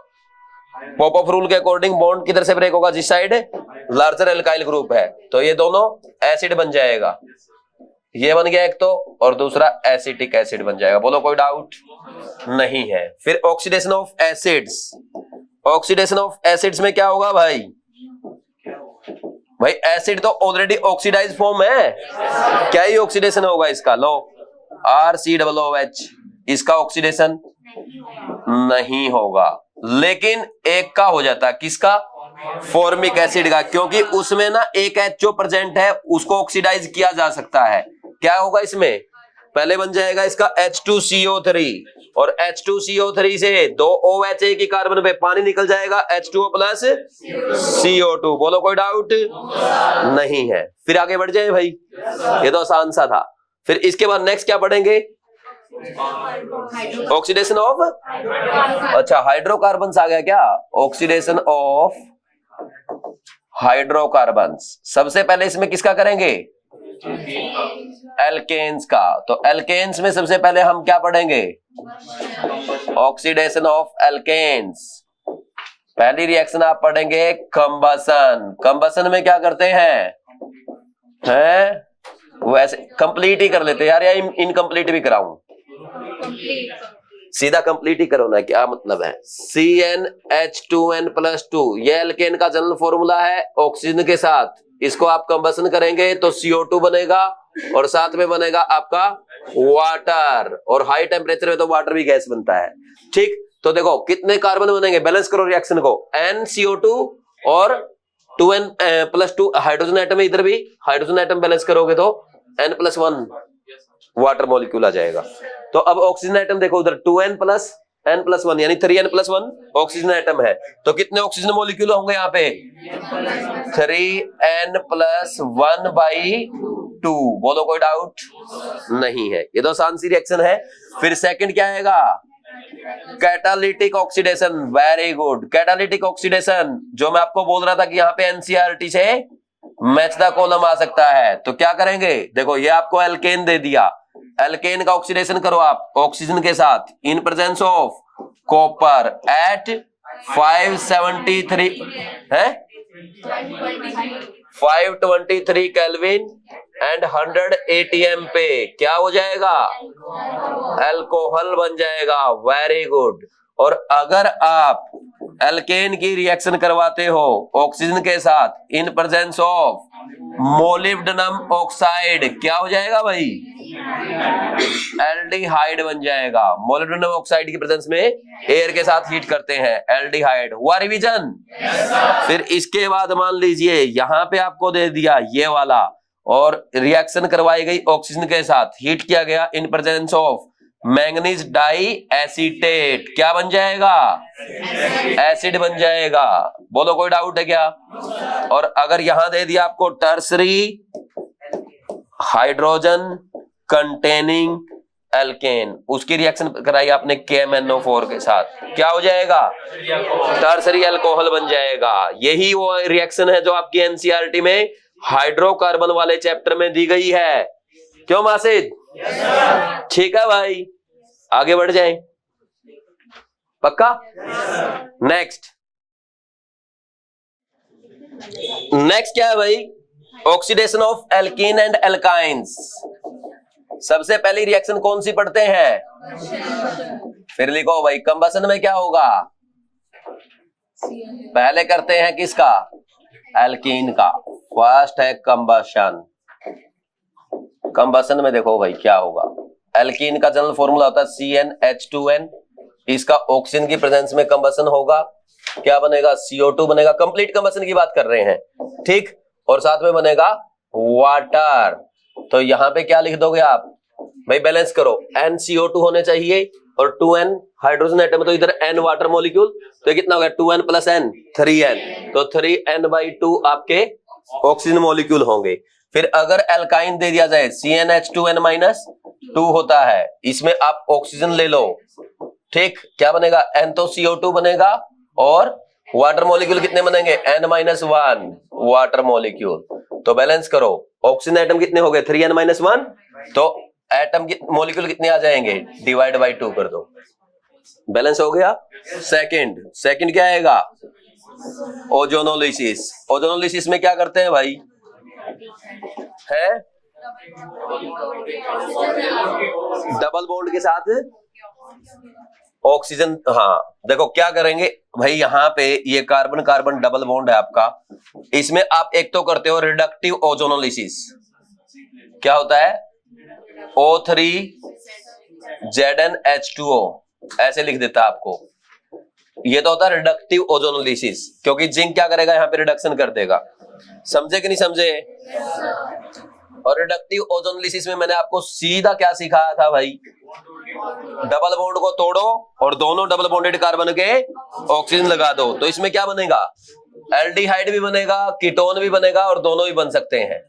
पॉप-अप रूल के अकॉर्डिंग बॉन्ड किधर से ब्रेक होगा? जिस साइड लार्जर एल्काइल ग्रुप है, तो ये दोनों एसिड बन जाएगा। ये बन गया एक तो, और दूसरा एसिटिक एसिड बन जाएगा। बोलो कोई डाउट नहीं है? फिर oxidation of acids. Oxidation of acids में क्या होगा भाई? भाई एसिड तो ऑलरेडी ऑक्सीडाइज फॉर्म है, क्या ही ऑक्सीडेशन होगा इसका? लो RCOOH, इसका ऑक्सीडेशन नहीं होगा, लेकिन एक का हो जाता है। किसका? फॉर्मिक एसिड का, क्योंकि उसमें ना एक H जो प्रेजेंट है उसको ऑक्सीडाइज किया जा सकता है। क्या होगा इसमें? पहले बन जाएगा इसका H2CO3, और H2CO3 से 2 OH एक ही कार्बन पे पानी निकल जाएगा, H2O प्लस CO2। बोलो कोई डाउट नहीं है? फिर आगे बढ़ जाए भाई, ये तो आसान सा था। फिर इसके बाद नेक्स्ट क्या पढ़ेंगे? ऑक्सीडेशन ऑफ, अच्छा हाइड्रोकार्बन्स आ गया क्या? Oxidation of hydrocarbons. सबसे पहले इसमें किसका करेंगे? एल्केन्स का। तो एल्केन्स में सबसे पहले हम क्या पढ़ेंगे? Oxidation of alkanes. पहली रिएक्शन आप पढ़ेंगे कंबसन। कंबसन में क्या करते हैं? वैसे कंप्लीट ही कर लेते यार, या इनकम्प्लीट भी कराऊं? सीधा कंप्लीट ही करो ना, क्या मतलब है? CnH2n+2, ये एल्केन का जनरल फॉर्मूला है ऑक्सीजन के साथ। इसको आप कंबसन करेंगे तो CO2 बनेगा, और साथ में बनेगा आपका वाटर, और हाई टेम्परेचर में तो वाटर भी गैस बनता है। ठीक, तो देखो कितने कार्बन बनेंगे? बैलेंस करो रिएक्शन को। NCO2 और 2n+2 हाइड्रोजन एटम है, इधर भी हाइड्रोजन एटम बैलेंस करोगे तो N+1 वाटर मॉलिक्यूल आ जाएगा। तो अब ऑक्सीजन एटम देखो उधर 2n+n+1 यानी 3n+1 ऑक्सीजन एटम है। तो कितने ऑक्सीजन मॉलिक्यूल होंगे यहाँ पे? 3n+1/2। बोलो कोई डाउट नहीं है? ये तो आसान सी रिएक्शन है। फिर सेकंड क्या आएगा? Catalytic oxidation. Very good, catalytic oxidation, जो मैं आपको बोल रहा था कि यहाँ पे एनसीईआरटी से मैच द कॉलम आ सकता है। तो क्या करेंगे? देखो ये आपको एल्केन दे दिया, एल्केन का ऑक्सीडेशन करो आप ऑक्सीजन के साथ in presence of copper at 573 है 523 केल्विन एंड 100 ATM पे क्या हो जाएगा? अल्कोहल बन जाएगा। Very good. और अगर आप एल्केन की रिएक्शन करवाते हो ऑक्सीजन के साथ in presence of molybdenum oxide, क्या हो जाएगा भाई? एल्डिहाइड बन जाएगा। मोलिब्डेनम ऑक्साइड की प्रेजेंस में एयर के साथ हीट करते हैं, एल्डिहाइड। हुआ रिवीजन? फिर इसके बाद मान लीजिए यहां पे आपको दे दिया ये वाला, और रिएक्शन करवाई गई ऑक्सीजन के साथ, हीट किया गया in presence of manganese diacetate, क्या बन जाएगा? एसिड बन जाएगा। बोलो कोई डाउट है क्या? और अगर यहां दे दिया आपको टर्सरी हाइड्रोजन कंटेनिंग एल्केन, उसकी रिएक्शन कराई आपने KMnO4 के साथ, क्या हो जाएगा? टर्सरी अल्कोहल बन जाएगा। यही वो रिएक्शन है जो आपकी एनसीईआरटी में हाइड्रोकार्बन वाले चैप्टर में दी गई है। क्यों मासिद? ठीक है भाई, आगे बढ़ जाए। पक्का? नेक्स्ट क्या है भाई? Oxidation of alkene and alkynes. सबसे पहली रिएक्शन कौन सी पढ़ते हैं? फिर लिखो भाई, कंबसन में क्या होगा? पहले करते हैं किसका? एल्कीन का। फर्स्ट है कंबसन। कंबसन में देखो भाई क्या होगा। एल्कीन का जनरल फॉर्मूला होता है CnH2n। इसका ऑक्सीजन की प्रेजेंस में कंबसन होगा, क्या बनेगा? CO2 बनेगा। कंप्लीट कंबसन की बात कर रहे हैं, ठीक। और साथ में बनेगा वाटर। तो यहां पे क्या लिख दोगे आप भाई? बैलेंस करो, NCO2 होने चाहिए और 2n हाइड्रोजन एटम, तो इधर n वाटर मॉलिक्यूल, तो ये कितना हो गया? 2n + n 3n, तो 3n/2 आपके ऑक्सीजन मॉलिक्यूल होंगे। फिर अगर एल्काइन दे दिया जाए CnH2n-2 होता है, इसमें आप ऑक्सीजन ले लो, ठीक। क्या बनेगा? n तो CO2 बनेगा, और वाटर मॉलिक्यूल कितने बनेंगे? n-1 water molecule. तो बैलेंस करो, ऑक्सीजन एटम कितने हो गए? 3n-1, तो एटम की मॉलिक्यूल कितने आ जाएंगे? डिवाइड बाई 2 कर दो, बैलेंस हो गया। सेकंड क्या आएगा? ओजोनोलिसिस। ओजोनोलिसिस में क्या करते हैं भाई? है डबल बॉन्ड के साथ ऑक्सीजन। हाँ देखो क्या करेंगे भाई, यहां पे ये कार्बन कार्बन डबल बॉन्ड है आपका, इसमें आप एक तो करते हो रिडक्टिव ओजोनोलिसिस। क्या होता है? O3ZnH2O ऐसे लिख देता है आपको। ये तो होता है रिडक्टिव ओजोनोलिसिस, क्योंकि जिंक क्या करेगा? यहां पे रिडक्शन कर देगा। समझे कि नहीं समझे? और रिडक्टिव ओजोनोलिसिस में मैंने आपको सीधा क्या सिखाया था भाई? डबल बॉन्ड को तोड़ो और दोनों डबल बॉन्डेड कार्बन के ऑक्सीजन लगा दो, तो इसमें क्या बनेगा? एल्डिहाइड भी बनेगा, कीटोन भी बनेगा, और दोनों भी बन सकते हैं।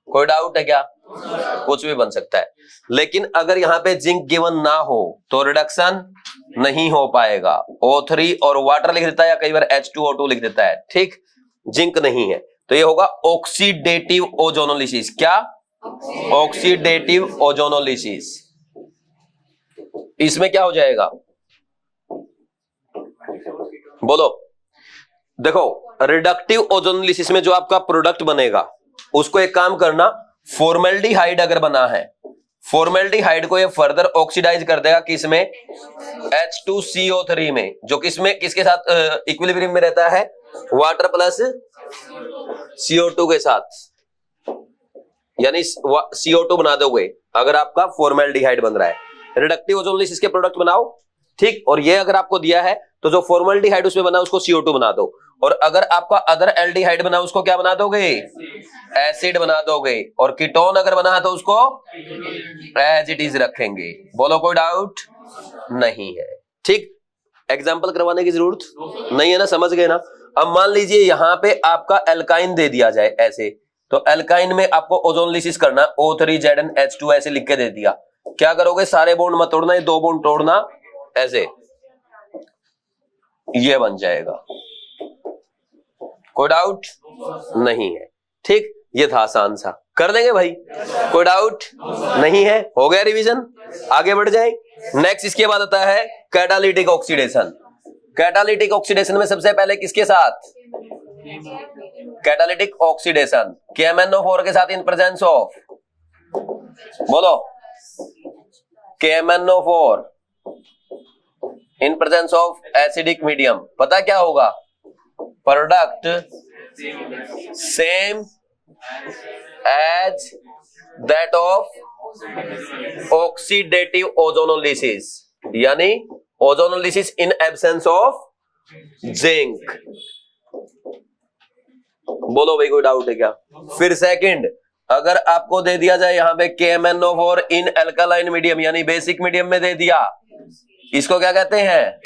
कोई डाउट है क्या? कुछ भी बन सकता है। लेकिन अगर यहाँ पे जिंक गिवन ना हो तो रिडक्शन नहीं हो पाएगा। O3 और वाटर लिख देता है, या कई बार H2O2 लिख देता है, ठीक। जिंक नहीं है, तो ये होगा ऑक्सीडेटिव ओजोनोलिसिस। क्या? Oxidative ozonolysis. इसमें क्या हो जाएगा? बोलो। देखो रिडक्टिव ओजोनोलिसिस में जो आपका प्रोडक्ट बनेगा, उसको एक काम करना, फॉर्मेल्डिहाइड अगर बना है, फॉर्मेल्डिहाइड को ये फर्दर ऑक्सीडाइज कर देगा किसमें? H2CO3 में, जो किसमें किसके साथ इक्विलिब्रियम में रहता है? वाटर प्लस CO2 के साथ, यानी CO2 बना दोगे अगर आपका फॉर्मेल्डिहाइड बन रहा है। रिडक्टिव ओजोनोलिसिस के प्रोडक्ट बनाओ, ठीक। और ये अगर आपको दिया है तो जो फॉर्मेल्डिहाइड उसमें बना उसको CO2 बना दो, और अगर आपका अदर एल्डिहाइड बना उसको क्या बना दोगे? एसिड बना दोगे। और कीटोन अगर बना है तो उसको एज इट इज रखेंगे। बोलो कोई डाउट नहीं है, ठीक। एग्जाम्पल करवाने की जरूरत नहीं है ना, समझ गए ना। अब मान लीजिए यहां पे आपका एल्काइन दे दिया जाए ऐसे, तो एल्काइन में आपको ओजोनोलिसिस करना, O3ZnH2 ऐसे लिख के दे दिया। क्या करोगे? सारे बॉन्ड मत तोड़ना, ये 2 बॉन्ड तोड़ना, ऐसे ये बन जाएगा। कोई डाउट नहीं है, ठीक। ये था आसान सा, कर देंगे भाई। कोई डाउट नहीं है? हो गया रिवीजन, आगे बढ़ जाए। नेक्स्ट इसके बाद आता है कैटालिटिक ऑक्सीडेशन। कैटालिटिक ऑक्सीडेशन में सबसे पहले किसके साथ? कैटालिटिक ऑक्सीडेशन, KMnO4 के साथ इन प्रेजेंस ऑफ, बोलो KMnO4 in presence of acidic medium, पता क्या होगा? Product same as that of oxidative ozonolysis, यानी ozonolysis in absence of zinc. बोलो भाई कोई डाउट है क्या? फिर सेकंड, अगर आपको दे दिया जाए यहां पे KMnO4 इन एल्कालाइन मीडियम यानी बेसिक मीडियम में दे दिया, इसको क्या कहते हैं?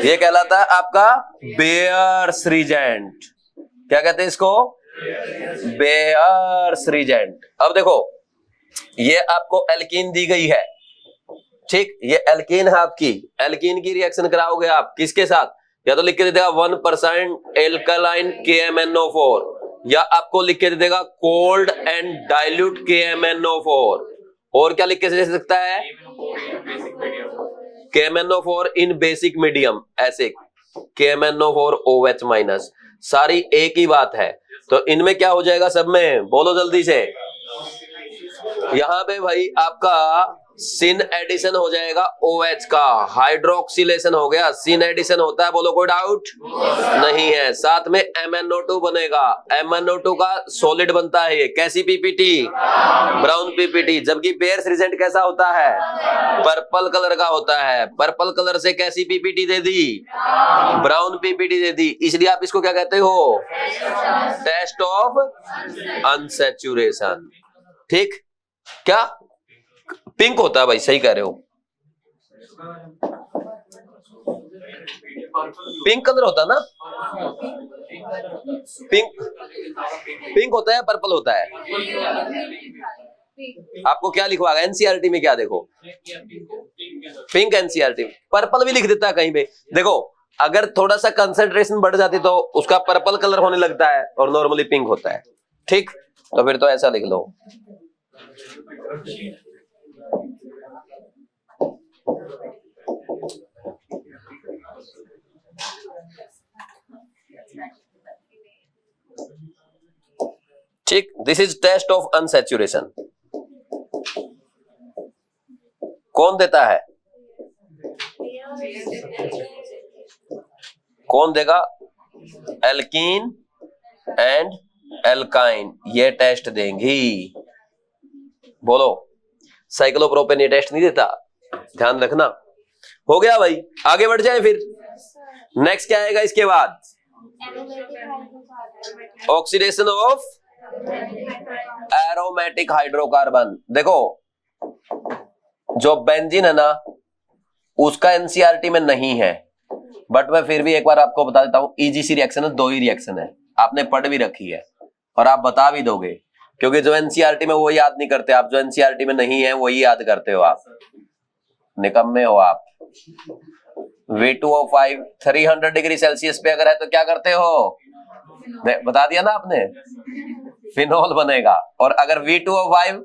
ये कहलाता है आपका बेयर्स रीजेंट। क्या कहते हैं इसको? Baeyer's reagent. अब देखो ये आपको एल्कीन दी गई है, ठीक, ये एल्कीन है आपकी, एल्कीन की रिएक्शन कराओगे आप किसके साथ? या तो लिख के दे देगा 1% एल्कालाइन KMnO4, या आपको लिख के दे देगा कोल्ड एंड डाइल्यूट KMnO4, और क्या लिख के दे सकता है? KMnO4 इन बेसिक मीडियम, ऐसे KMnO4 OH माइनस, सारी एक ही बात है। तो इनमें क्या हो जाएगा सब में? बोलो जल्दी से। यहां पे भाई आपका सिन एडिशन हो जाएगा OH का, हाइड्रोक्सिलेशन हो गया, सिन एडिशन होता है, बोलो कोई डाउट नहीं है। साथ में MnO2 बनेगा, MnO2 का सॉलिड बनता है, ये कैसी PPT? Brown PPT। जबकि बेयर्स रीजेंट कैसा होता है? पर्पल कलर का होता है। पर्पल कलर से कैसी PPT दे दी? ब्राउन PPT दे दी। इसलिए आप इसको क्या कहते हो? Test of unsaturation. ठीक, क्या पिंक होता है भाई, सही कह रहे हो, पिंक कलर होता है ना? पिंक होता है, पर्पल होता है। आपको क्या लिखवाएगा एनसीईआरटी में? क्या देखो, पिंक एनसीईआरटी, पर्पल भी लिख देता है कहीं पे। देखो अगर थोड़ा सा कंसंट्रेशन बढ़ जाती तो उसका पर्पल कलर होने लगता है और नॉर्मली पिंक होता है। ठीक, तो फिर तो ऐसा लिख लो। ठीक, this is test of unsaturation. कौन देता है? कौन देगा? एल्कीन एंड एल्काइन ये टेस्ट देंगी। बोलो, साइक्लोप्रोपेन ये टेस्ट नहीं देता, ध्यान रखना। हो गया भाई, आगे बढ़ जाए फिर। नेक्स्ट क्या आएगा इसके बाद? Oxidation of aromatic hydrocarbon. देखो जो बेंजीन है ना उसका एनसीईआरटी में नहीं है, बट मैं फिर भी एक बार आपको बता देता हूं। ईजीसी रिएक्शन है, दो ही रिएक्शन है, आपने पढ़ भी रखी है और आप बता भी दोगे, क्योंकि जो एनसीईआरटी में वो याद नहीं करते आप, जो एनसीईआरटी में नहीं है वही याद करते हो आप, निकम्मे हो आप। V2O5 300 डिग्री सेल्सियस पे अगर है तो क्या करते हो? बता दिया ना आपने, फिनोल बनेगा। और अगर V2O5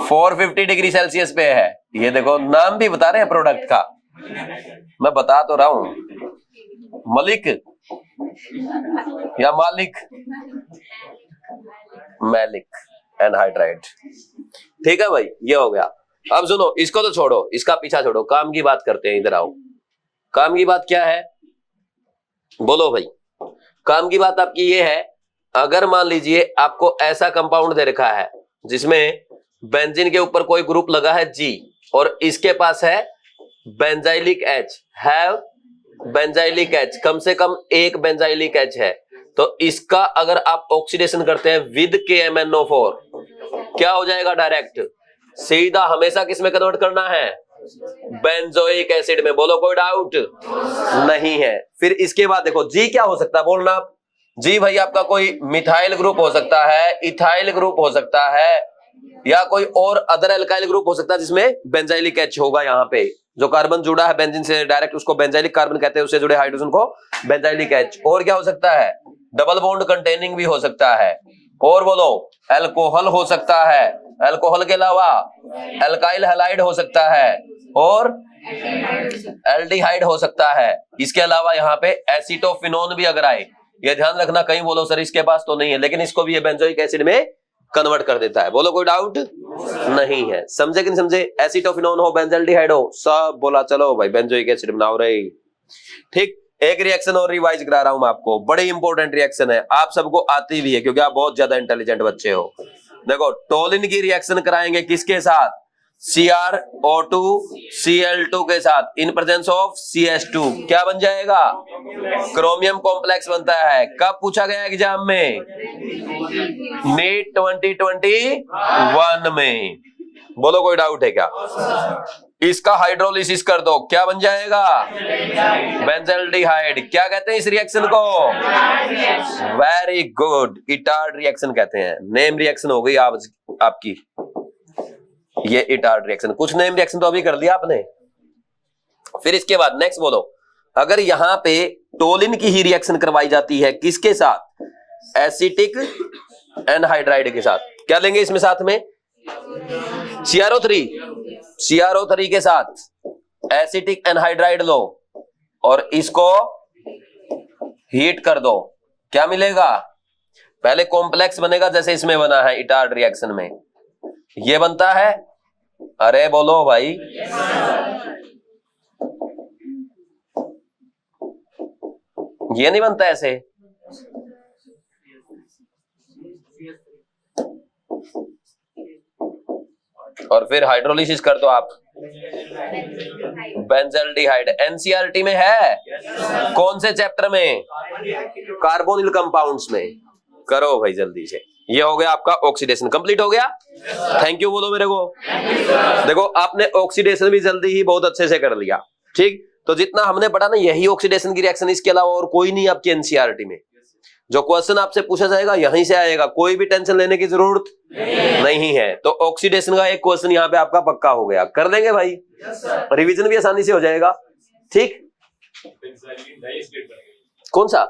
450 डिग्री सेल्सियस पे है, ये देखो नाम भी बता रहे हैं प्रोडक्ट का, मैं बता तो रहा हूं, मलिक या मालिक, मैलिक एनहाइड्राइड। ठीक है भाई, ये हो गया। अब सुनो, इसको तो छोड़ो, इसका पीछा छोड़ो, काम की बात करते हैं। इधर आओ, काम की बात क्या है? बोलो भाई। काम की बात आपकी ये है, अगर मान लीजिए आपको ऐसा कंपाउंड दे रखा है जिसमें बेंजीन के ऊपर कोई ग्रुप लगा है G और इसके पास है बेंजाइलिक H, है बेंजाइलिक H, कम से कम एक बेंजाइलिक H है, तो इसका अगर आप ऑक्सीडेशन करते हैं विद KMnO4 क्या हो जाएगा? डायरेक्ट सीधा हमेशा किस में कन्वर्ट करना है? बेंजोइक एसिड में। बोलो कोई डाउट नहीं है। फिर इसके बाद देखो जी क्या हो सकता है, बोलना आप। जी भाई आपका कोई मिथाइल ग्रुप हो सकता है, इथाइल ग्रुप हो सकता है, या कोई और अदर एल्काइल ग्रुप हो सकता है जिसमें बेंजाइलिक H होगा। यहाँ पे जो कार्बन जुड़ा है बेंजीन से डायरेक्ट उसको बेंजाइलिक कार्बन कहते हैं, उससे जुड़े हाइड्रोजन को बेंजाइलिक H। और क्या हो सकता है? डबल बॉन्ड कंटेनिंग भी हो सकता है। और बोलो, अल्कोहल हो सकता है, अल्कोहल के अलावा एल्काइल हैलाइड हो सकता है और एल्डिहाइड हो सकता है। इसके अलावा यहाँ पे एसीटोफिनोन भी अगर आए ये ध्यान रखना, कहीं बोलो सर इसके पास तो नहीं है, लेकिन इसको भी ये बेंजोइक एसिड में कन्वर्ट कर देता है। बोलो कोई डाउट नहीं है? समझे कि नहीं समझे? एसीटोफिनोन हो, बेंजल्डिहाइड हो, सब बोला चलो भाई बेंजोइक एसिड बनाओ रही। ठीक, एक रिएक्शन और रिवाइज करा रहा हूं मैं आपको, बड़ी इंपॉर्टेंट रिएक्शन है, आप सबको आती भी है क्योंकि आप बहुत ज्यादा इंटेलिजेंट बच्चे हो। देखो टोलिन की रिएक्शन कराएंगे किसके साथ? CrO2 Cl2 के साथ इन प्रेजेंस ऑफ CH2, क्या बन जाएगा? क्रोमियम कॉम्प्लेक्स बनता है। कब पूछा गया एग्जाम में? नीट 2021 में। बोलो कोई डाउट है क्या? इसका हाइड्रोलिसिस कर दो, क्या बन जाएगा? बेंजल्डिहाइड। क्या कहते हैं इस रिएक्शन को? वेरी गुड, इटार्ड रिएक्शन कहते हैं। नेम रिएक्शन हो गई आपकी ये इटार्ड रिएक्शन। कुछ नेम रिएक्शन तो अभी कर दिया आपने। फिर इसके बाद नेक्स्ट बोलो, अगर यहां पे टोलिन की ही रिएक्शन करवाई जाती है किसके साथ? एसिटिक एनहाइड्राइड के साथ। क्या लेंगे इसमें साथ में? CrO3 के साथ एसिटिक एनहाइड्राइड लो और इसको हीट कर दो, क्या मिलेगा? पहले कॉम्प्लेक्स बनेगा जैसे इसमें बना है इटार्ड रिएक्शन में, ये बनता है। अरे बोलो भाई, ये नहीं बनता ऐसे। और फिर हाइड्रोलिसिस कर दो आप, बेंजल्डिहाइड। एनसीईआरटी में है, कौन से चैप्टर में? कार्बोनिल कंपाउंड्स में। करो भाई जल्दी से। ये हो गया आपका ऑक्सीडेशन, कंप्लीट हो गया। थैंक यू बोलो मेरे को। देखो आपने ऑक्सीडेशन भी जल्दी ही बहुत अच्छे से कर लिया। ठीक, तो जितना हमने पढ़ा ना यही ऑक्सीडेशन की रिएक्शन, इसके अलावा और कोई नहीं आपकी एनसीईआरटी में। जो क्वेश्चन आपसे पूछा जाएगा यहीं से आएगा, कोई भी टेंशन लेने की जरूरत नहीं है। तो ऑक्सीडेशन का एक क्वेश्चन यहाँ पे आपका पक्का हो गया, कर देंगे भाई। रिवीजन भी आसानी से हो जाएगा। ठीक, कौन सा?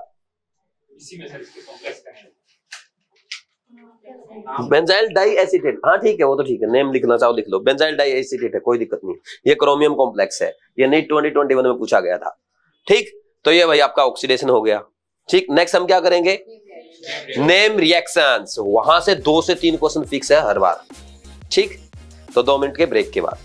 Benzyl diacetate. हाँ ठीक है, वो तो ठीक है, नेम लिखना चाहो लिख लो। बेंजाइल डाई एसीटेट है, कोई दिक्कत नहीं। ये क्रोमियम कॉम्प्लेक्स है, ये नीट 2021 में पूछा गया था। ठीक, तो ये भाई आपका ऑक्सीडेशन हो गया। ठीक, नेक्स्ट हम क्या करेंगे? Name reactions. वहां से 2 से 3 क्वेश्चन फिक्स है हर बार। ठीक, तो 2 मिनट के ब्रेक के बाद